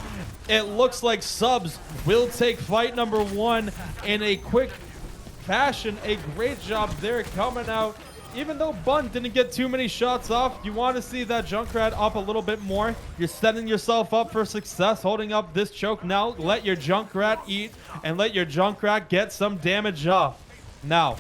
Speaker 1: It looks like Subs will take fight number 1 in a quick fashion. A great job there coming out. Even though Bun didn't get too many shots off, you want to see that Junkrat up a little bit more. You're setting yourself up for success, holding up this choke. Now let your Junkrat eat and let your Junkrat get some damage off. Now,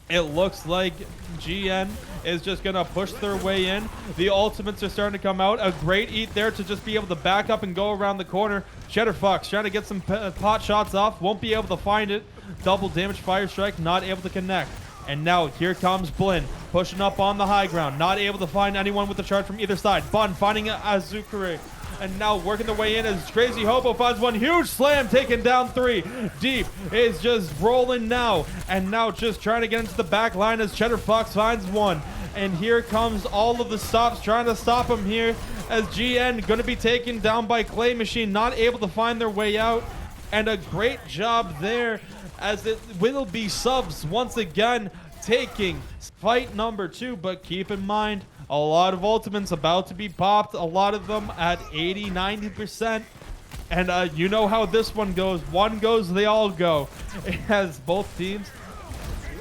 Speaker 1: it looks like GN is just going to push their way in. The ultimates are starting to come out. A great eat there to just be able to back up and go around the corner. Cheddar Fox trying to get some pot shots off. Won't be able to find it. Double damage fire strike, not able to connect. And now here comes Blinn, pushing up on the high ground. Not able to find anyone with the charge from either side. Bun finding Azukure. And now working their way in as Crazy Hobo finds one huge slam, taking down 3. Deep is just rolling now. And now just trying to get into the back line as Cheddar Fox finds one. And here comes all of the stops trying to stop him here as GN going to be taken down by Clay Machine, not able to find their way out. And a great job there as it will be Subs once again taking fight number 2. But keep in mind, a lot of ultimates about to be popped, a lot of them at 80-90%. And you know how this one goes. One goes, they all go. As both teams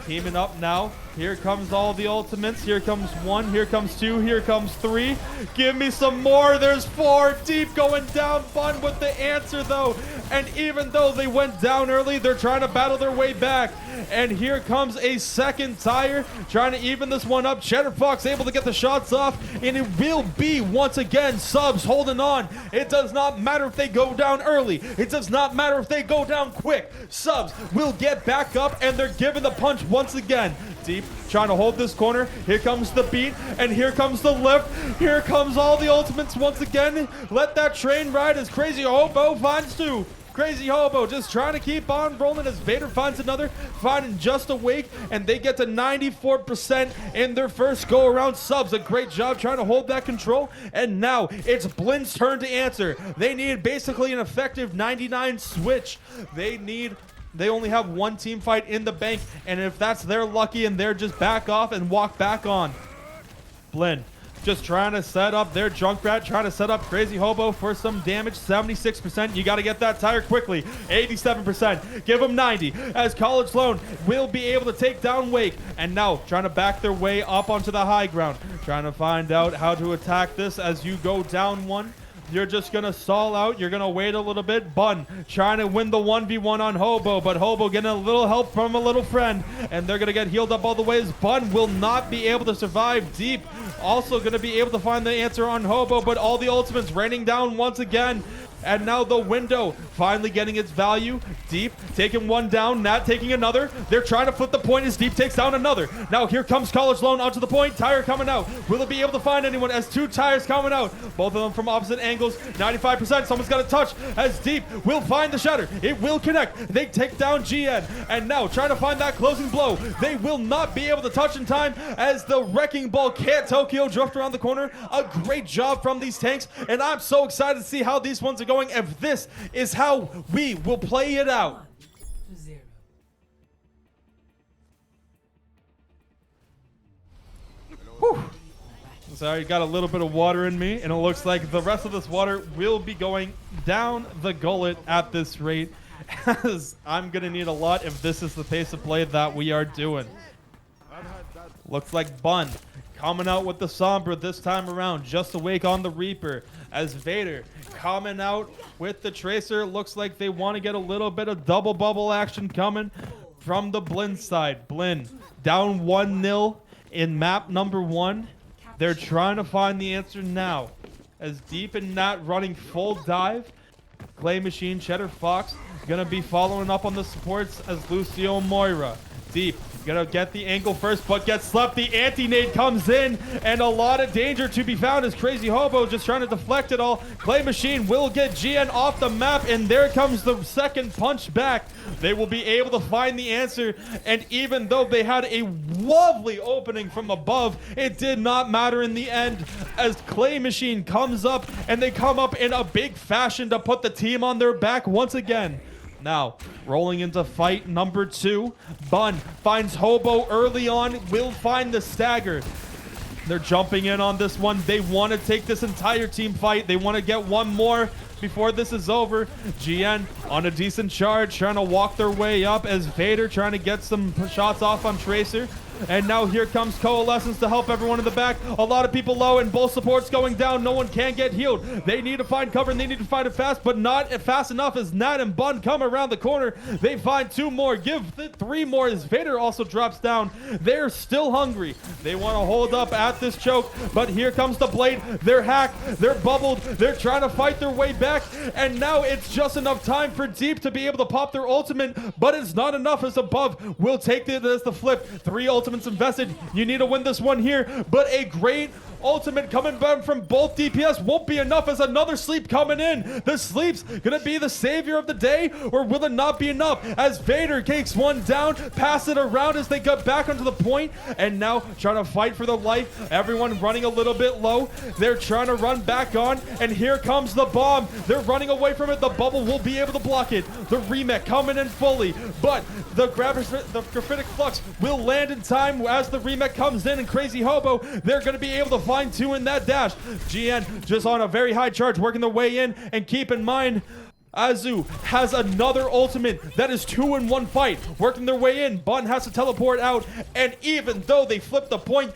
Speaker 1: teaming up now. Here comes all the ultimates. Here comes 1. Here comes 2. Here comes 3. Give me some more. There's 4. Deep going down. Bun with the answer, though. And even though they went down early, they're trying to battle their way back. And here comes a second tire. Trying to even this one up. Cheddar Fox able to get the shots off. And it will be, once again, Subs holding on. It does not matter if they go down early. It does not matter if they go down quick. Subs will get back up, and they're giving the punch once again. Deep trying to hold this corner. Here comes the beat, and here comes the lift. Here comes all the ultimates once again. Let that train ride as Crazy Hobo finds 2. Crazy Hobo just trying to keep on rolling as Vader finds another, finding Just Awake, and they get to 94% in their first go around. Subs a great job trying to hold that control, and now it's Blinn's turn to answer. They need basically an effective 99 switch. They only have 1 team fight in the bank, and if that's their lucky and they're just back off and walk back on. Blinn just trying to set up their Junkrat, trying to set up Crazy Hobo for some damage. 76%. You got to get that tire quickly. 87%. Give them 90 as College Loan will be able to take down Wake. And now trying to back their way up onto the high ground. Trying to find out how to attack this as you go down 1. You're just going to stall out. You're going to wait a little bit. Bun trying to win the 1v1 on Hobo, but Hobo getting a little help from a little friend, and they're going to get healed up all the way as Bun will not be able to survive. Deep also going to be able to find the answer on Hobo, but all the ultimates raining down once again. And now the window finally getting its value. Deep taking one down, Nat taking another. They're trying to flip the point as Deep takes down another. Now here comes College Loan onto the point. Tire coming out. Will it be able to find anyone as two tires coming out? Both of them from opposite angles. 95%. Someone's got a touch as Deep will find the shatter. It will connect. They take down GN. And now trying to find that closing blow. They will not be able to touch in time as the Wrecking Ball can't Tokyo drift around the corner. A great job from these tanks. And I'm so excited to see how these ones are going. If this is how we will play it out. Whew. Sorry, got a little bit of water in me, and it looks like the rest of this water will be going down the gullet at this rate, as I'm going to need a lot if this is the pace of play that we are doing. Looks like Bun coming out with the Sombra this time around, just awake on the Reaper, as Vader coming out with the Tracer. Looks like they want to get a little bit of double bubble action coming from the Blinn side. Blinn down 1-0 in map number 1. They're trying to find the answer now, as Deep and Nat running full dive. Clay Machine, Cheddar Fox gonna be following up on the supports as Lucio Moira. Deep gonna get the angle first, but gets slept. The anti-nade comes in, and a lot of danger to be found as Crazy Hobo just trying to deflect it all. Clay Machine will get GN off the map, and there comes the second punch back. They will be able to find the answer, and even though they had a lovely opening from above, it did not matter in the end as Clay Machine comes up, and they come up in a big fashion to put the team on their back once again. Now, rolling into fight number 2. Bun finds Hobo early on, will find the stagger. They're jumping in on this one. They want to take this entire team fight. They want to get one more before this is over. GN on a decent charge, trying to walk their way up as Vader trying to get some shots off on Tracer. And now here comes Coalescence to help everyone in the back. A lot of people low and both supports going down. No one can get healed. They need to find cover and they need to find it fast, but not fast enough as Nat and Bun come around the corner. They find 2 more, give 3 more as Vader also drops down. They're still hungry. They want to hold up at this choke, but here comes the blade. They're hacked. They're bubbled. They're trying to fight their way back, and now it's just enough time for Deep to be able to pop their ultimate, but it's not enough as Above will take it as the flip. 3 ultimates invested. You need to win this one here, but a great ultimate coming back from both DPS won't be enough as another sleep coming in. The sleep's gonna be the savior of the day, or will it not be enough as Vader takes one down, pass it around as they get back onto the point, and now trying to fight for their life. Everyone running a little bit low. They're trying to run back on, and here comes the bomb. They're running away from it. The bubble will be able to block it. The remake coming in fully, but the graphitic flux will land in time as the remake comes in, and Crazy Hobo, they're going to be able to find 2 in that dash. GN just on a very high charge, working their way in, and keep in mind, Azu has another ultimate that is 2 in 1 fight, working their way in. Bun has to teleport out, and even though they flip the point,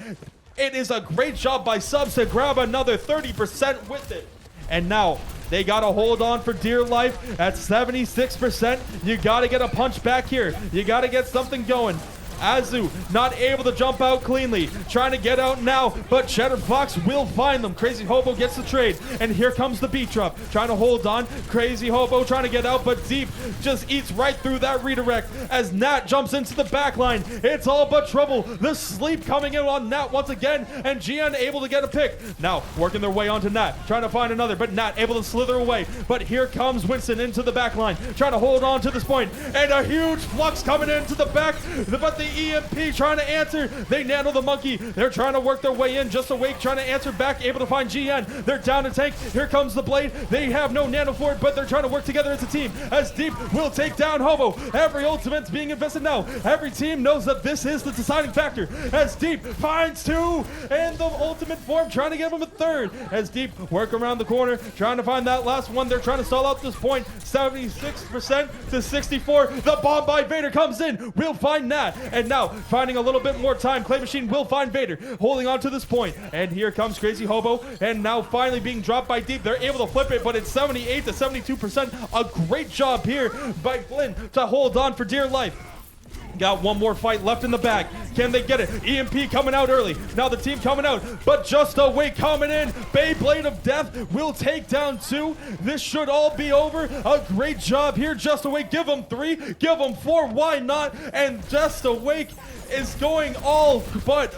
Speaker 1: it is a great job by Subs to grab another 30% with it. And now, they got to hold on for dear life at 76%. You got to get a punch back here. You got to get something going. Azu not able to jump out cleanly, trying to get out now, but Cheddar Fox will find them. Crazy Hobo gets the trade, and here comes the beat drop, trying to hold on. Crazy Hobo trying to get out, but Deep just eats right through that redirect as Nat jumps into the back line. It's all but trouble. The sleep coming in on Nat once again, and GN able to get a pick. Now working their way onto Nat, trying to find another, but Nat able to slither away. But here comes Winston into the back line, trying to hold on to this point, and a huge flux coming into the back, but the EMP trying to answer. They nano the monkey. They're trying to work their way in, just awake, trying to answer back, able to find GN. They're down in tank. Here comes the blade. They have no nano for it, but they're trying to work together as a team, as Deep will take down Hobo. Every ultimate's being invested now. Every team knows that this is the deciding factor, as Deep finds 2 and the ultimate form, trying to give him a 3rd, as Deep work around the corner, trying to find that last one. They're trying to stall out this point. 76% to 64. The bomb by Vader comes in, will find Nat, and now finding a little bit more time. Clay Machine will find Vader, holding on to this point, and here comes Crazy Hobo, and now finally being dropped by Deep. They're able to flip it, but it's 78 to 72%. A great job here by Blinn to hold on for dear life. Got one more fight left in the bag. Can they get it? EMP coming out early. Now the team coming out, but Just Awake coming in. Beyblade of Death will take down 2. This should all be over. A great job here. Just Awake, give them 3, give them 4. Why not? And Just Awake is going all but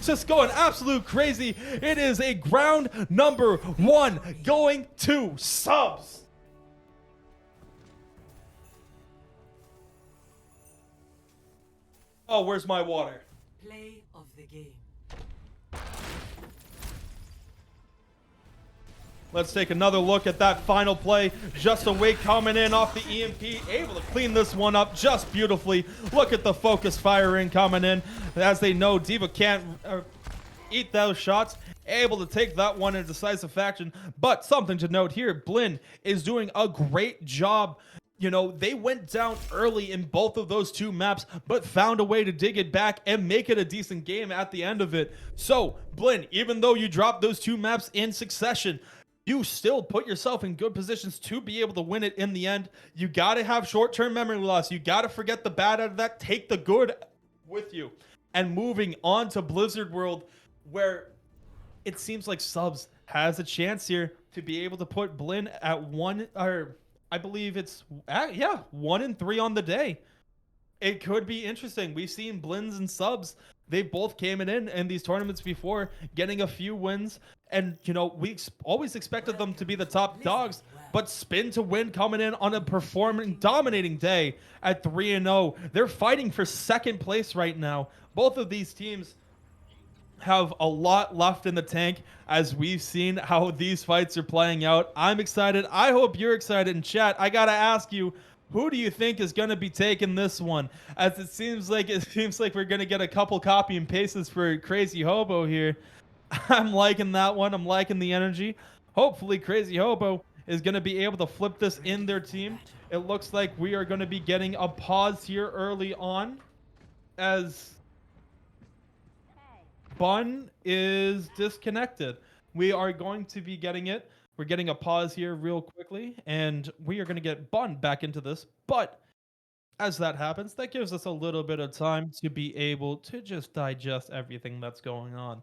Speaker 1: just going absolute crazy. It is a ground number 1 going to subs. Oh, where's my water?
Speaker 4: Play of the game.
Speaker 1: Let's take another look at that final play. Just Awake coming in off the EMP, able to clean this one up just beautifully. Look at the focus firing coming in. As they know, Diva can't eat those shots. Able to take that one in decisive fashion. But something to note here, Blinn is doing a great job. You know, they went down early in both of those 2 maps, but found a way to dig it back and make it a decent game at the end of it. So, Blinn, even though you dropped those 2 maps in succession, you still put yourself in good positions to be able to win it in the end. You got to have short-term memory loss. You got to forget the bad out of that. Take the good with you. And moving on to Blizzard World, where it seems like Subs has a chance here to be able to put Blinn at 1, or I believe it's, 1-3 on the day. It could be interesting. We've seen Blinns and Subs. They both came in these tournaments before, getting a few wins. And, you know, we always expected them to be the top dogs. But Spin to Win coming in on a performing, dominating day at 3-0. They're fighting for 2nd place right now. Both of these teams have a lot left in the tank as we've seen how these fights are playing out. I'm excited. I hope you're excited in chat. I got to ask you, who do you think is going to be taking this one? As it seems like we're going to get a couple copy and pastes for Crazy Hobo here. I'm liking that one. I'm liking the energy. Hopefully Crazy Hobo is going to be able to flip this in their team. It looks like we are going to be getting a pause here early on as Bun is disconnected. We are going to be getting it. We're getting a pause here real quickly, and we are going to get Bun back into this. But as that happens, that gives us a little bit of time to be able to just digest everything that's going on.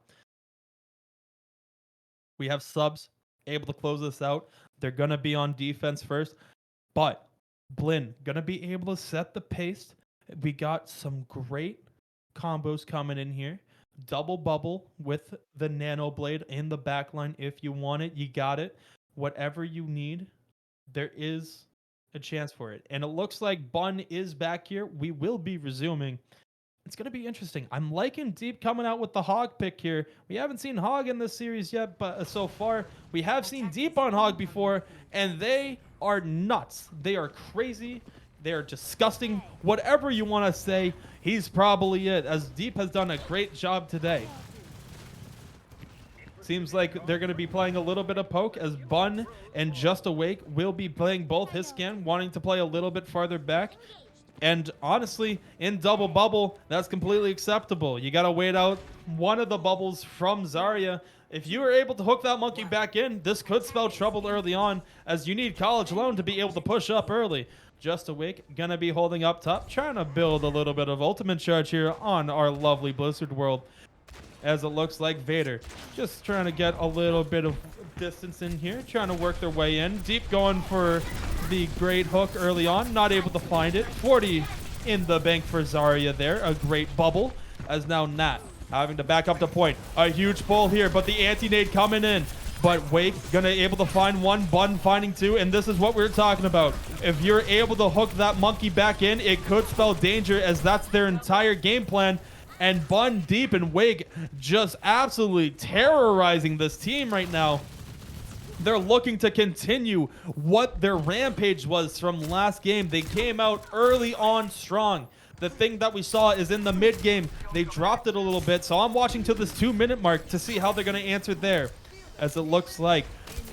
Speaker 1: We have Subs able to close this out. They're going to be on defense first, but Blinn going to be able to set the pace. We got some great combos coming in here. Double bubble with the Nano Blade in the backline. If you want it, you got it. Whatever you need, there is a chance for it. And it looks like Bun is back here. We will be resuming. It's going to be interesting. I'm liking Deep coming out with the Hog pick here. We haven't seen Hog in this series yet, but so far we have seen Deep on Hog before, and they are nuts. They are crazy. They are disgusting. Whatever you want to say, he's probably it, as Deep has done a great job today. Seems like they're going to be playing a little bit of poke, as Bun and Just Awake will be playing both his scan, wanting to play a little bit farther back. And honestly, in double bubble, that's completely acceptable. You got to wait out one of the bubbles from Zarya. If you are able to hook that monkey back in, this could spell trouble early on, as you need College Loan to be able to push up early. Just Awake gonna be holding up top, trying to build a little bit of ultimate charge here on our lovely Blizzard world. As it looks like Vader just trying to get a little bit of distance in here, trying to work their way in. Deep going for the great hook early on, not able to find it. 40 in the bank for Zarya there, a great bubble, as now Nat having to back up to point. A huge pull here, but the anti-nade coming in. But Wake gonna able to find one, Bun finding two, and this is what we're talking about. If you're able to hook that monkey back in, it could spell danger, as that's their entire game plan. And Bun, Deep, and Wake just absolutely terrorizing this team right now. They're looking to continue what their rampage was from last game. They came out early on strong. The thing that we saw is in the mid game, they dropped it a little bit. So I'm watching to this 2-minute mark to see how they're gonna answer there. As it looks like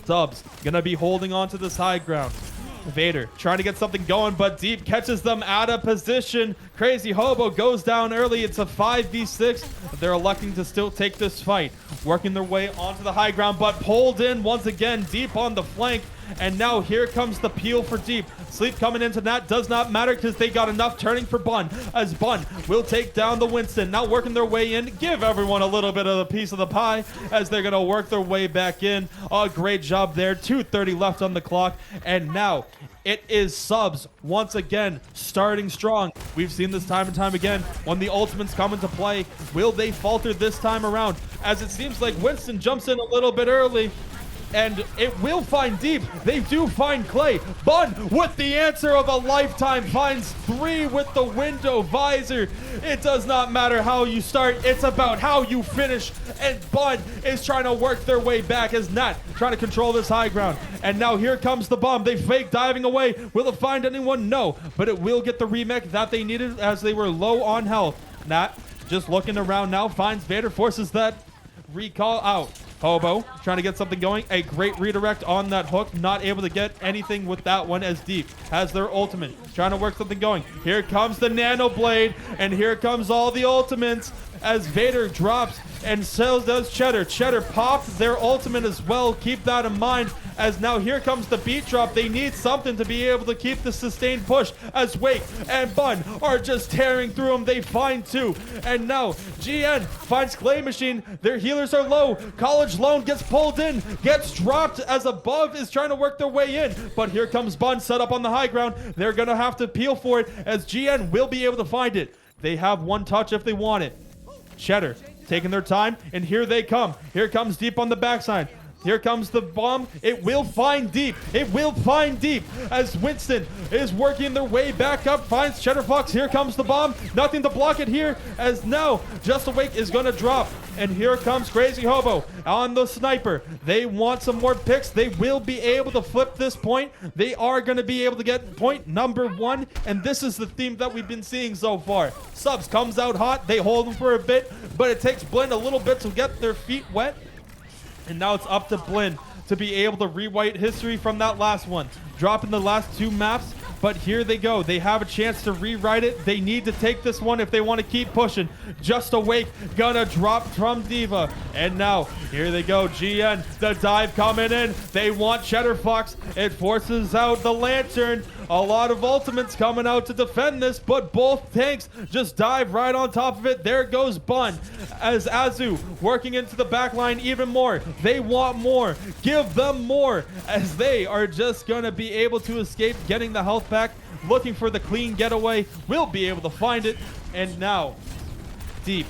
Speaker 1: Subs gonna be holding on to this high ground. Vader trying to get something going, but Deep catches them out of position. Crazy Hobo goes down early. It's a 5v6. They're electing to still take this fight, working their way onto the high ground, but pulled in once again. Deep on the flank, And now here comes the peel for Deep. Sleep coming into that does not matter because they got enough turning for Bun, as Bun will take down the Winston. Now working their way in, give everyone a little bit of a piece of the pie as they're going to work their way back in. A great job there. 2:30 left on the clock. And now it is subs once again starting strong. We've seen this time and time again when the ultimates come into play. Will they falter this time around? As it seems like Winston jumps in a little bit early. And it will find Deep. They do find Clay. Bun with the answer of a lifetime finds 3 with the window visor. It does not matter how you start. It's about how you finish. And Bun is trying to work their way back as Nat trying to control this high ground. And now here comes the bomb. They fake diving away. Will it find anyone? No. But it will get the remake that they needed as they were low on health. Nat just looking around now. Finds Vader. Forces that recall out. Hobo trying to get something going. A great redirect on that hook. Not able to get anything with that one as Deep has their ultimate. Trying to work something going. Here comes the Nano Blade. And here comes all the ultimates as Vader drops and so does Cheddar. Cheddar popped their ultimate as well. Keep that in mind as now here comes the beat drop. They need something to be able to keep the sustained push as Wake and Bun are just tearing through them. They find 2. And now GN finds Clay Machine. Their healers are low. College Lone gets pulled in, gets dropped as Above is trying to work their way in. But here comes Bun set up on the high ground. They're going to have to peel for it as GN will be able to find it. They have one touch if they want it. Cheddar taking their time, and here they come. Here comes Deep on the backside. Here comes the bomb. It will find Deep. It will find Deep as Winston is working their way back up. Finds Cheddar Fox. Here comes the bomb. Nothing to block it here as now Just Awake is going to drop. And here comes Crazy Hobo on the sniper. They want some more picks. They will be able to flip this point. They are going to be able to get point number 1. And this is the theme that we've been seeing so far. Subs comes out hot. They hold them for a bit. But it takes Blend a little bit to get their feet wet. And now it's up to Blend to be able to rewrite history from that last one. Dropping the last 2 maps, but here they go. They have a chance to rewrite it. They need to take this one if they want to keep pushing. Just Awake, gonna drop from Diva. And now, here they go. GN, the dive coming in. They want Cheddar Fox. It forces out the Lantern. A lot of ultimates coming out to defend this, but both tanks just dive right on top of it. There goes Bun as Azu working into the back line even more. They want more. Give them more as they are just going to be able to escape getting the health back, looking for the clean getaway. Will be able to find it. And now Deep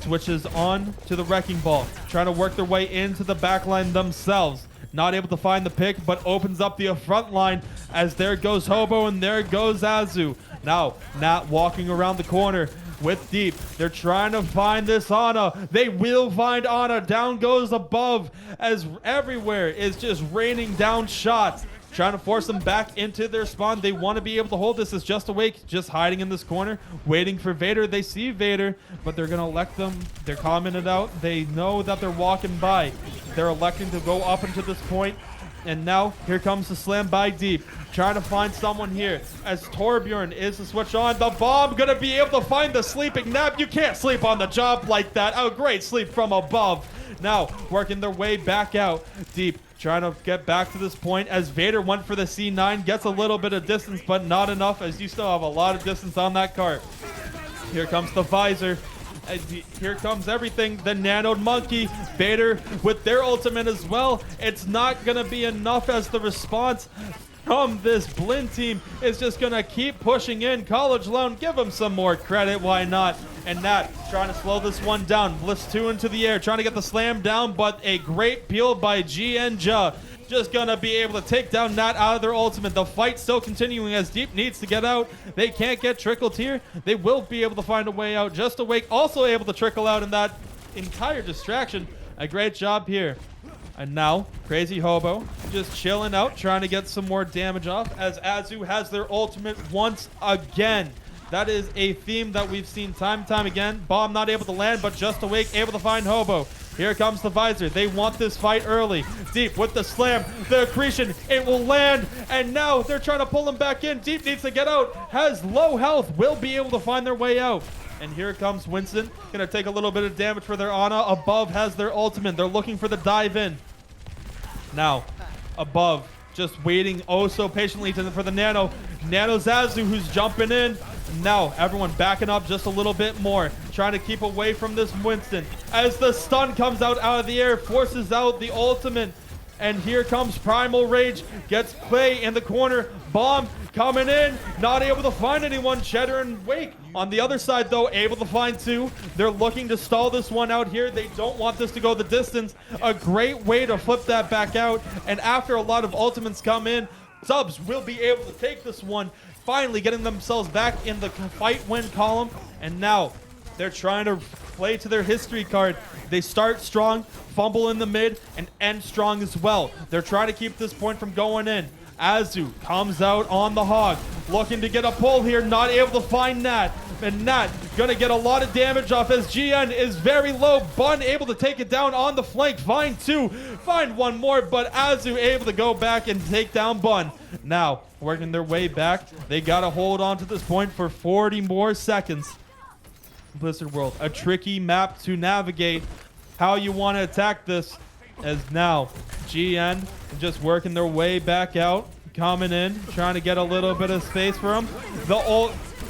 Speaker 1: switches on to the Wrecking Ball, trying to work their way into the back line themselves. Not able to find the pick, but opens up the front line as there goes Hobo and there goes Azu. Now, Nat walking around the corner with Deep. They're trying to find this Ana. They will find Ana. Down goes Above as everywhere is just raining down shots. Trying to force them back into their spawn. They want to be able to hold this as Just Awake, just hiding in this corner, waiting for Vader. They see Vader, but they're going to elect them. They're calming it out. They know that they're walking by. They're electing to go up into this point. And now, here comes the slam by Deep. Trying to find someone here as Torbjorn is to switch on. The bomb going to be able to find the sleeping nap. You can't sleep on the job like that. Oh, great sleep from Above. Now, working their way back out. Deep trying to get back to this point as Vader went for the C9. Gets a little bit of distance, but not enough as you still have a lot of distance on that cart. Here comes the visor. Here comes everything. The nanoed monkey. Vader with their ultimate as well. It's not going to be enough as the response from this Blend team is just going to keep pushing in. College Lone, give them some more credit. Why not? And Nat trying to slow this one down. Bliss 2 into the air. Trying to get the slam down, but a great peel by GN Ja. Just going to be able to take down Nat out of their ultimate. The fight still continuing as Deep needs to get out. They can't get trickled here. They will be able to find a way out. Just Awake also able to trickle out in that entire distraction. A great job here. And now, Crazy Hobo just chilling out, trying to get some more damage off as Azu has their ultimate once again. That is a theme that we've seen time and time again. Bomb not able to land, but Just Awake able to find Hobo. Here comes the visor. They want this fight early. Deep with the slam, the accretion, it will land. And now they're trying to pull him back in. Deep needs to get out, has low health, will be able to find their way out. And here comes Winston. Gonna take a little bit of damage for their Ana. Above has their ultimate. They're looking for the dive in. Now, Above just waiting oh so patiently for the Nano. Nano Zazu who's jumping in. Now everyone backing up just a little bit more, trying to keep away from this Winston. As the stun comes out of the air, forces out the ultimate. And here comes Primal Rage, gets Clay in the corner. Bomb coming in, not able to find anyone. Cheddar and Wake on the other side though, able to find two. They're looking to stall this one out here. They don't want this to go the distance. A great way to flip that back out. And after a lot of ultimates come in, Subs will be able to take this one, finally getting themselves back in the fight win column. And now they're trying to play to their history card. They start strong, fumble in the mid, and end strong as well. They're trying to keep this point from going in. Azu comes out on the hog, looking to get a pull here, not able to find Nat. And Nat gonna get a lot of damage off as GN is very low. Bun able to take it down on the flank. Find two, find one more, but Azu able to go back and take down Bun. Now, working their way back, they gotta hold on to this point for 40 more seconds. Blizzard World, a tricky map to navigate how you want to attack this, as now GN just working their way back out, coming in, trying to get a little bit of space for them.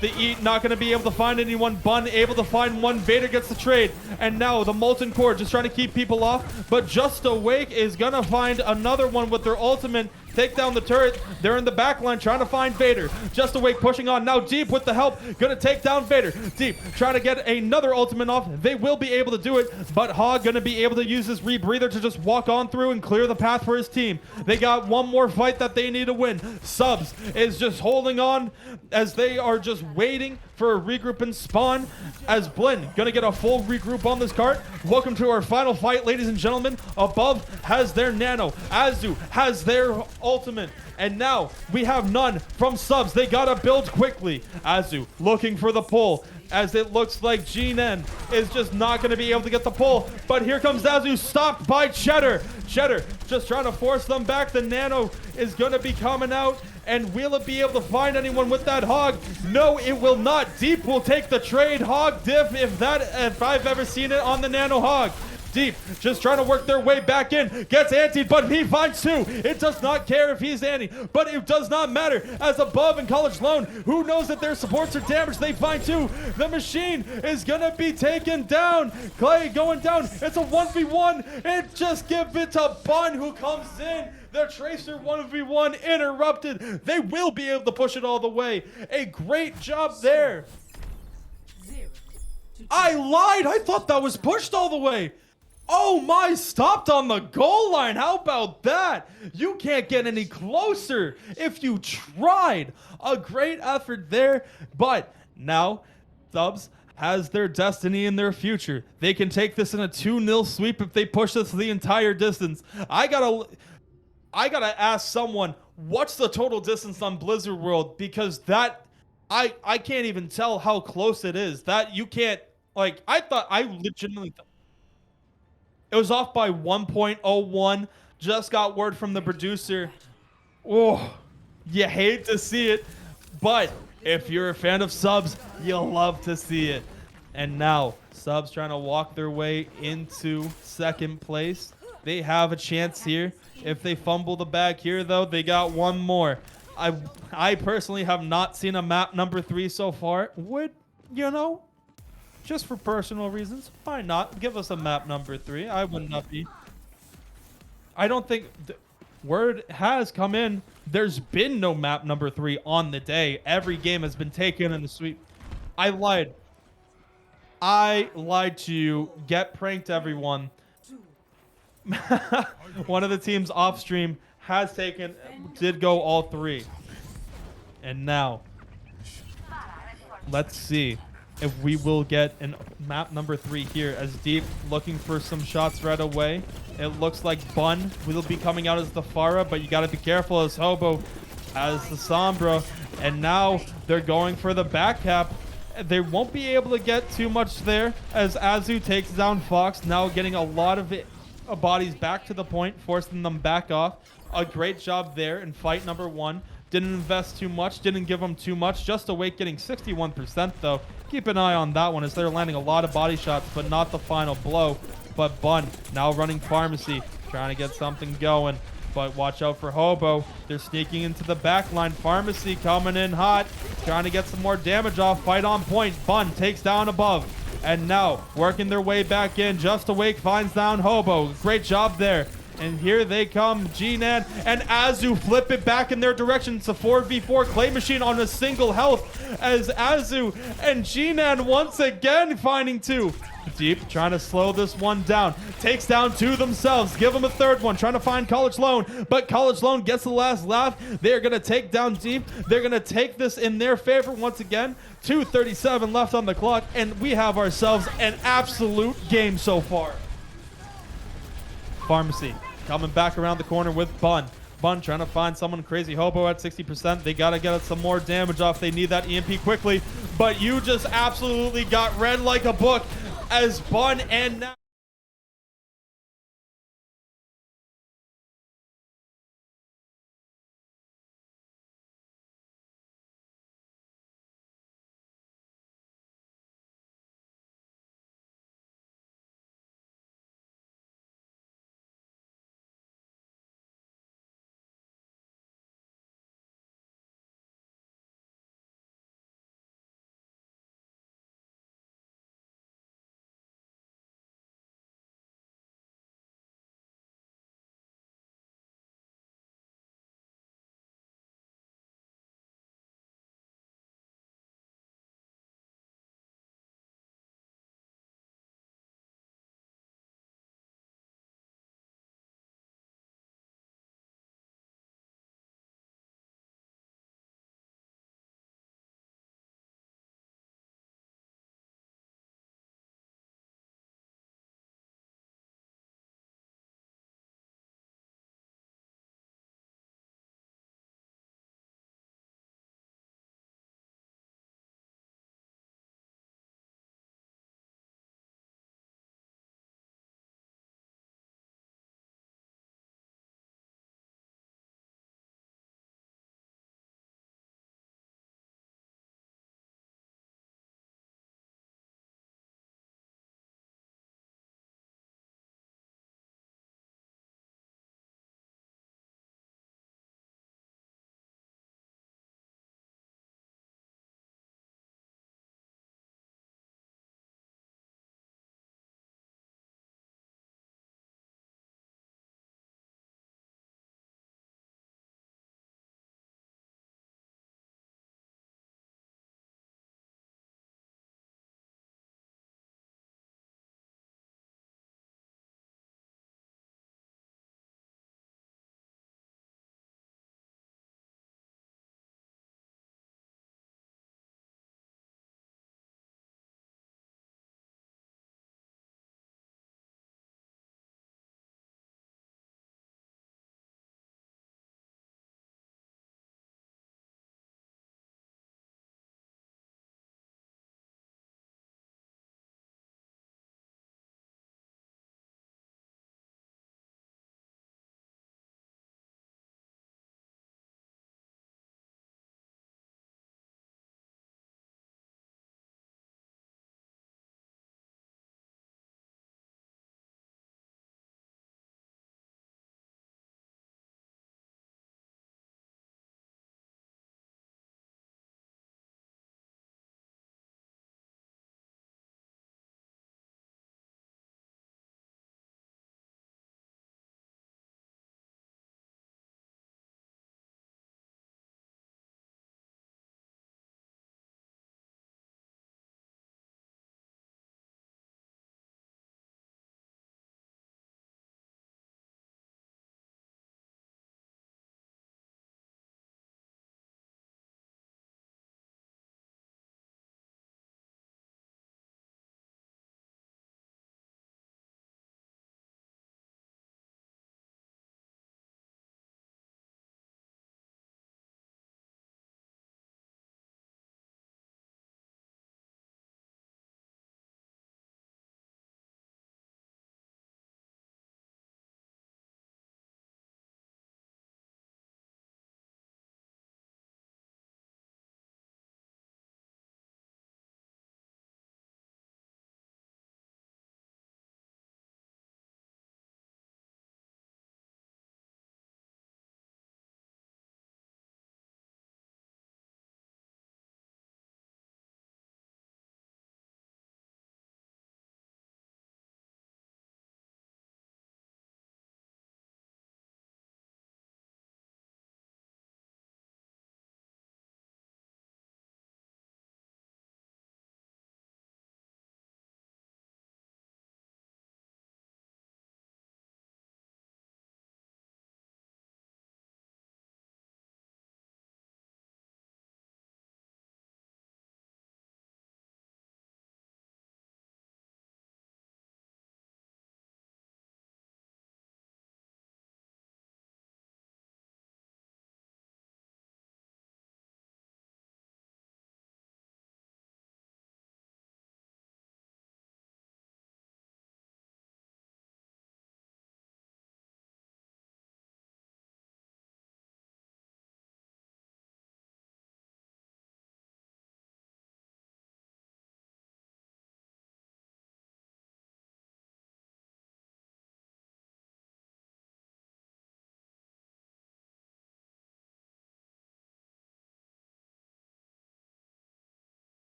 Speaker 1: The Eat not going to be able to find anyone. Bun able to find one. Vader gets the trade. And now the Molten Core just trying to keep people off. But Just Awake is going to find another one with their ultimate. Take down the turret. They're in the back line trying to find Vader. Just Awake pushing on. Now Deep with the help. Going to take down Vader. Deep trying to get another ultimate off. They will be able to do it. But Hog going to be able to use his rebreather to just walk on through and clear the path for his team. They got one more fight that they need to win. Subs is just holding on as they are just waiting for a regroup and spawn, as Blinn gonna get a full regroup on this cart. Welcome to our final fight, ladies and gentlemen. Above has their Nano, Azu has their ultimate, and now we have none from Subs. They gotta build quickly. Azu looking for the pull, as it looks like GN is just not going to be able to get the pull. But here comes Azu, stopped by Cheddar. Cheddar just trying to force them back. The Nano is going to be coming out. And will it be able to find anyone with that Hog? No, it will not. Deep will take the trade. Hog diff, if I've ever seen it on the Nano Hog. Deep just trying to work their way back in, gets antied, but he finds two. It does not care if he's anti, but it does not matter, as Above and College Loan, who knows that their supports are damaged, they find two. The machine is gonna be taken down. Clay going down. It's a 1v1. It just gives it to Bun, who comes in. The Tracer 1v1 interrupted. They will be able to push it all the way. A great job there. I lied. I thought that was pushed all the way. Oh my, stopped on the goal line. How about that? You can't get any closer if you tried. A great effort there, but now Subs has their destiny in their future. They can take this in a 2-0 sweep if they push this the entire distance. I gotta ask someone, what's the total distance on Blizzard World? Because that, I can't even tell how close it is. That you can't, like, I legitimately thought it was off by 1.01. Just got word from the producer. Oh, you hate to see it, but if you're a fan of Subs, you'll love to see it. And now, Subs trying to walk their way into second place. They have a chance here. If they fumble the bag here, though, they got one more. I personally have not seen a map number 3 so far. Would, you know, just for personal reasons, why not? Give us a map number 3. I would not be. I don't think word has come in. There's been no map number 3 on the day. Every game has been taken in the sweep. I lied. I lied to you. Get pranked, everyone. One of the teams off stream did go all 3. And now, let's see if we will get an map number 3 here, as Deep looking for some shots right away. It looks like Bun will be coming out as the Pharah, but you got to be careful as Hobo as the Sombra. And now they're going for the back cap. They won't be able to get too much there, as Azu takes down Fox, now getting a lot of bodies back to the point, forcing them back off. A great job there in fight number 1. Didn't invest too much, didn't give them too much. Just Awake getting 61% though. Keep an eye on that one, as they're landing a lot of body shots, but not the final blow. But Bun now running Pharmacy, trying to get something going. But watch out for Hobo. They're sneaking into the back line. Pharmacy coming in hot, trying to get some more damage off. Fight on point. Bun takes down above. And now, working their way back in. Just Awake finds down Hobo. Great job there. And here they come, G-Nan and Azu flip it back in their direction. It's a 4v4 Clay Machine on a single health as Azu and G-Nan once again finding two. Deep trying to slow this one down. Takes down two themselves. Give them a third one. Trying to find College Loan. But College Loan gets the last laugh. They're going to take down Deep. They're going to take this in their favor once again. 2:37 left on the clock. And we have ourselves an absolute game so far. Pharmacy coming back around the corner with Bun. Bun trying to find someone. Crazy Hobo at 60%. They got to get some more damage off. They need that EMP quickly. But you just absolutely got read like a book as Bun and now...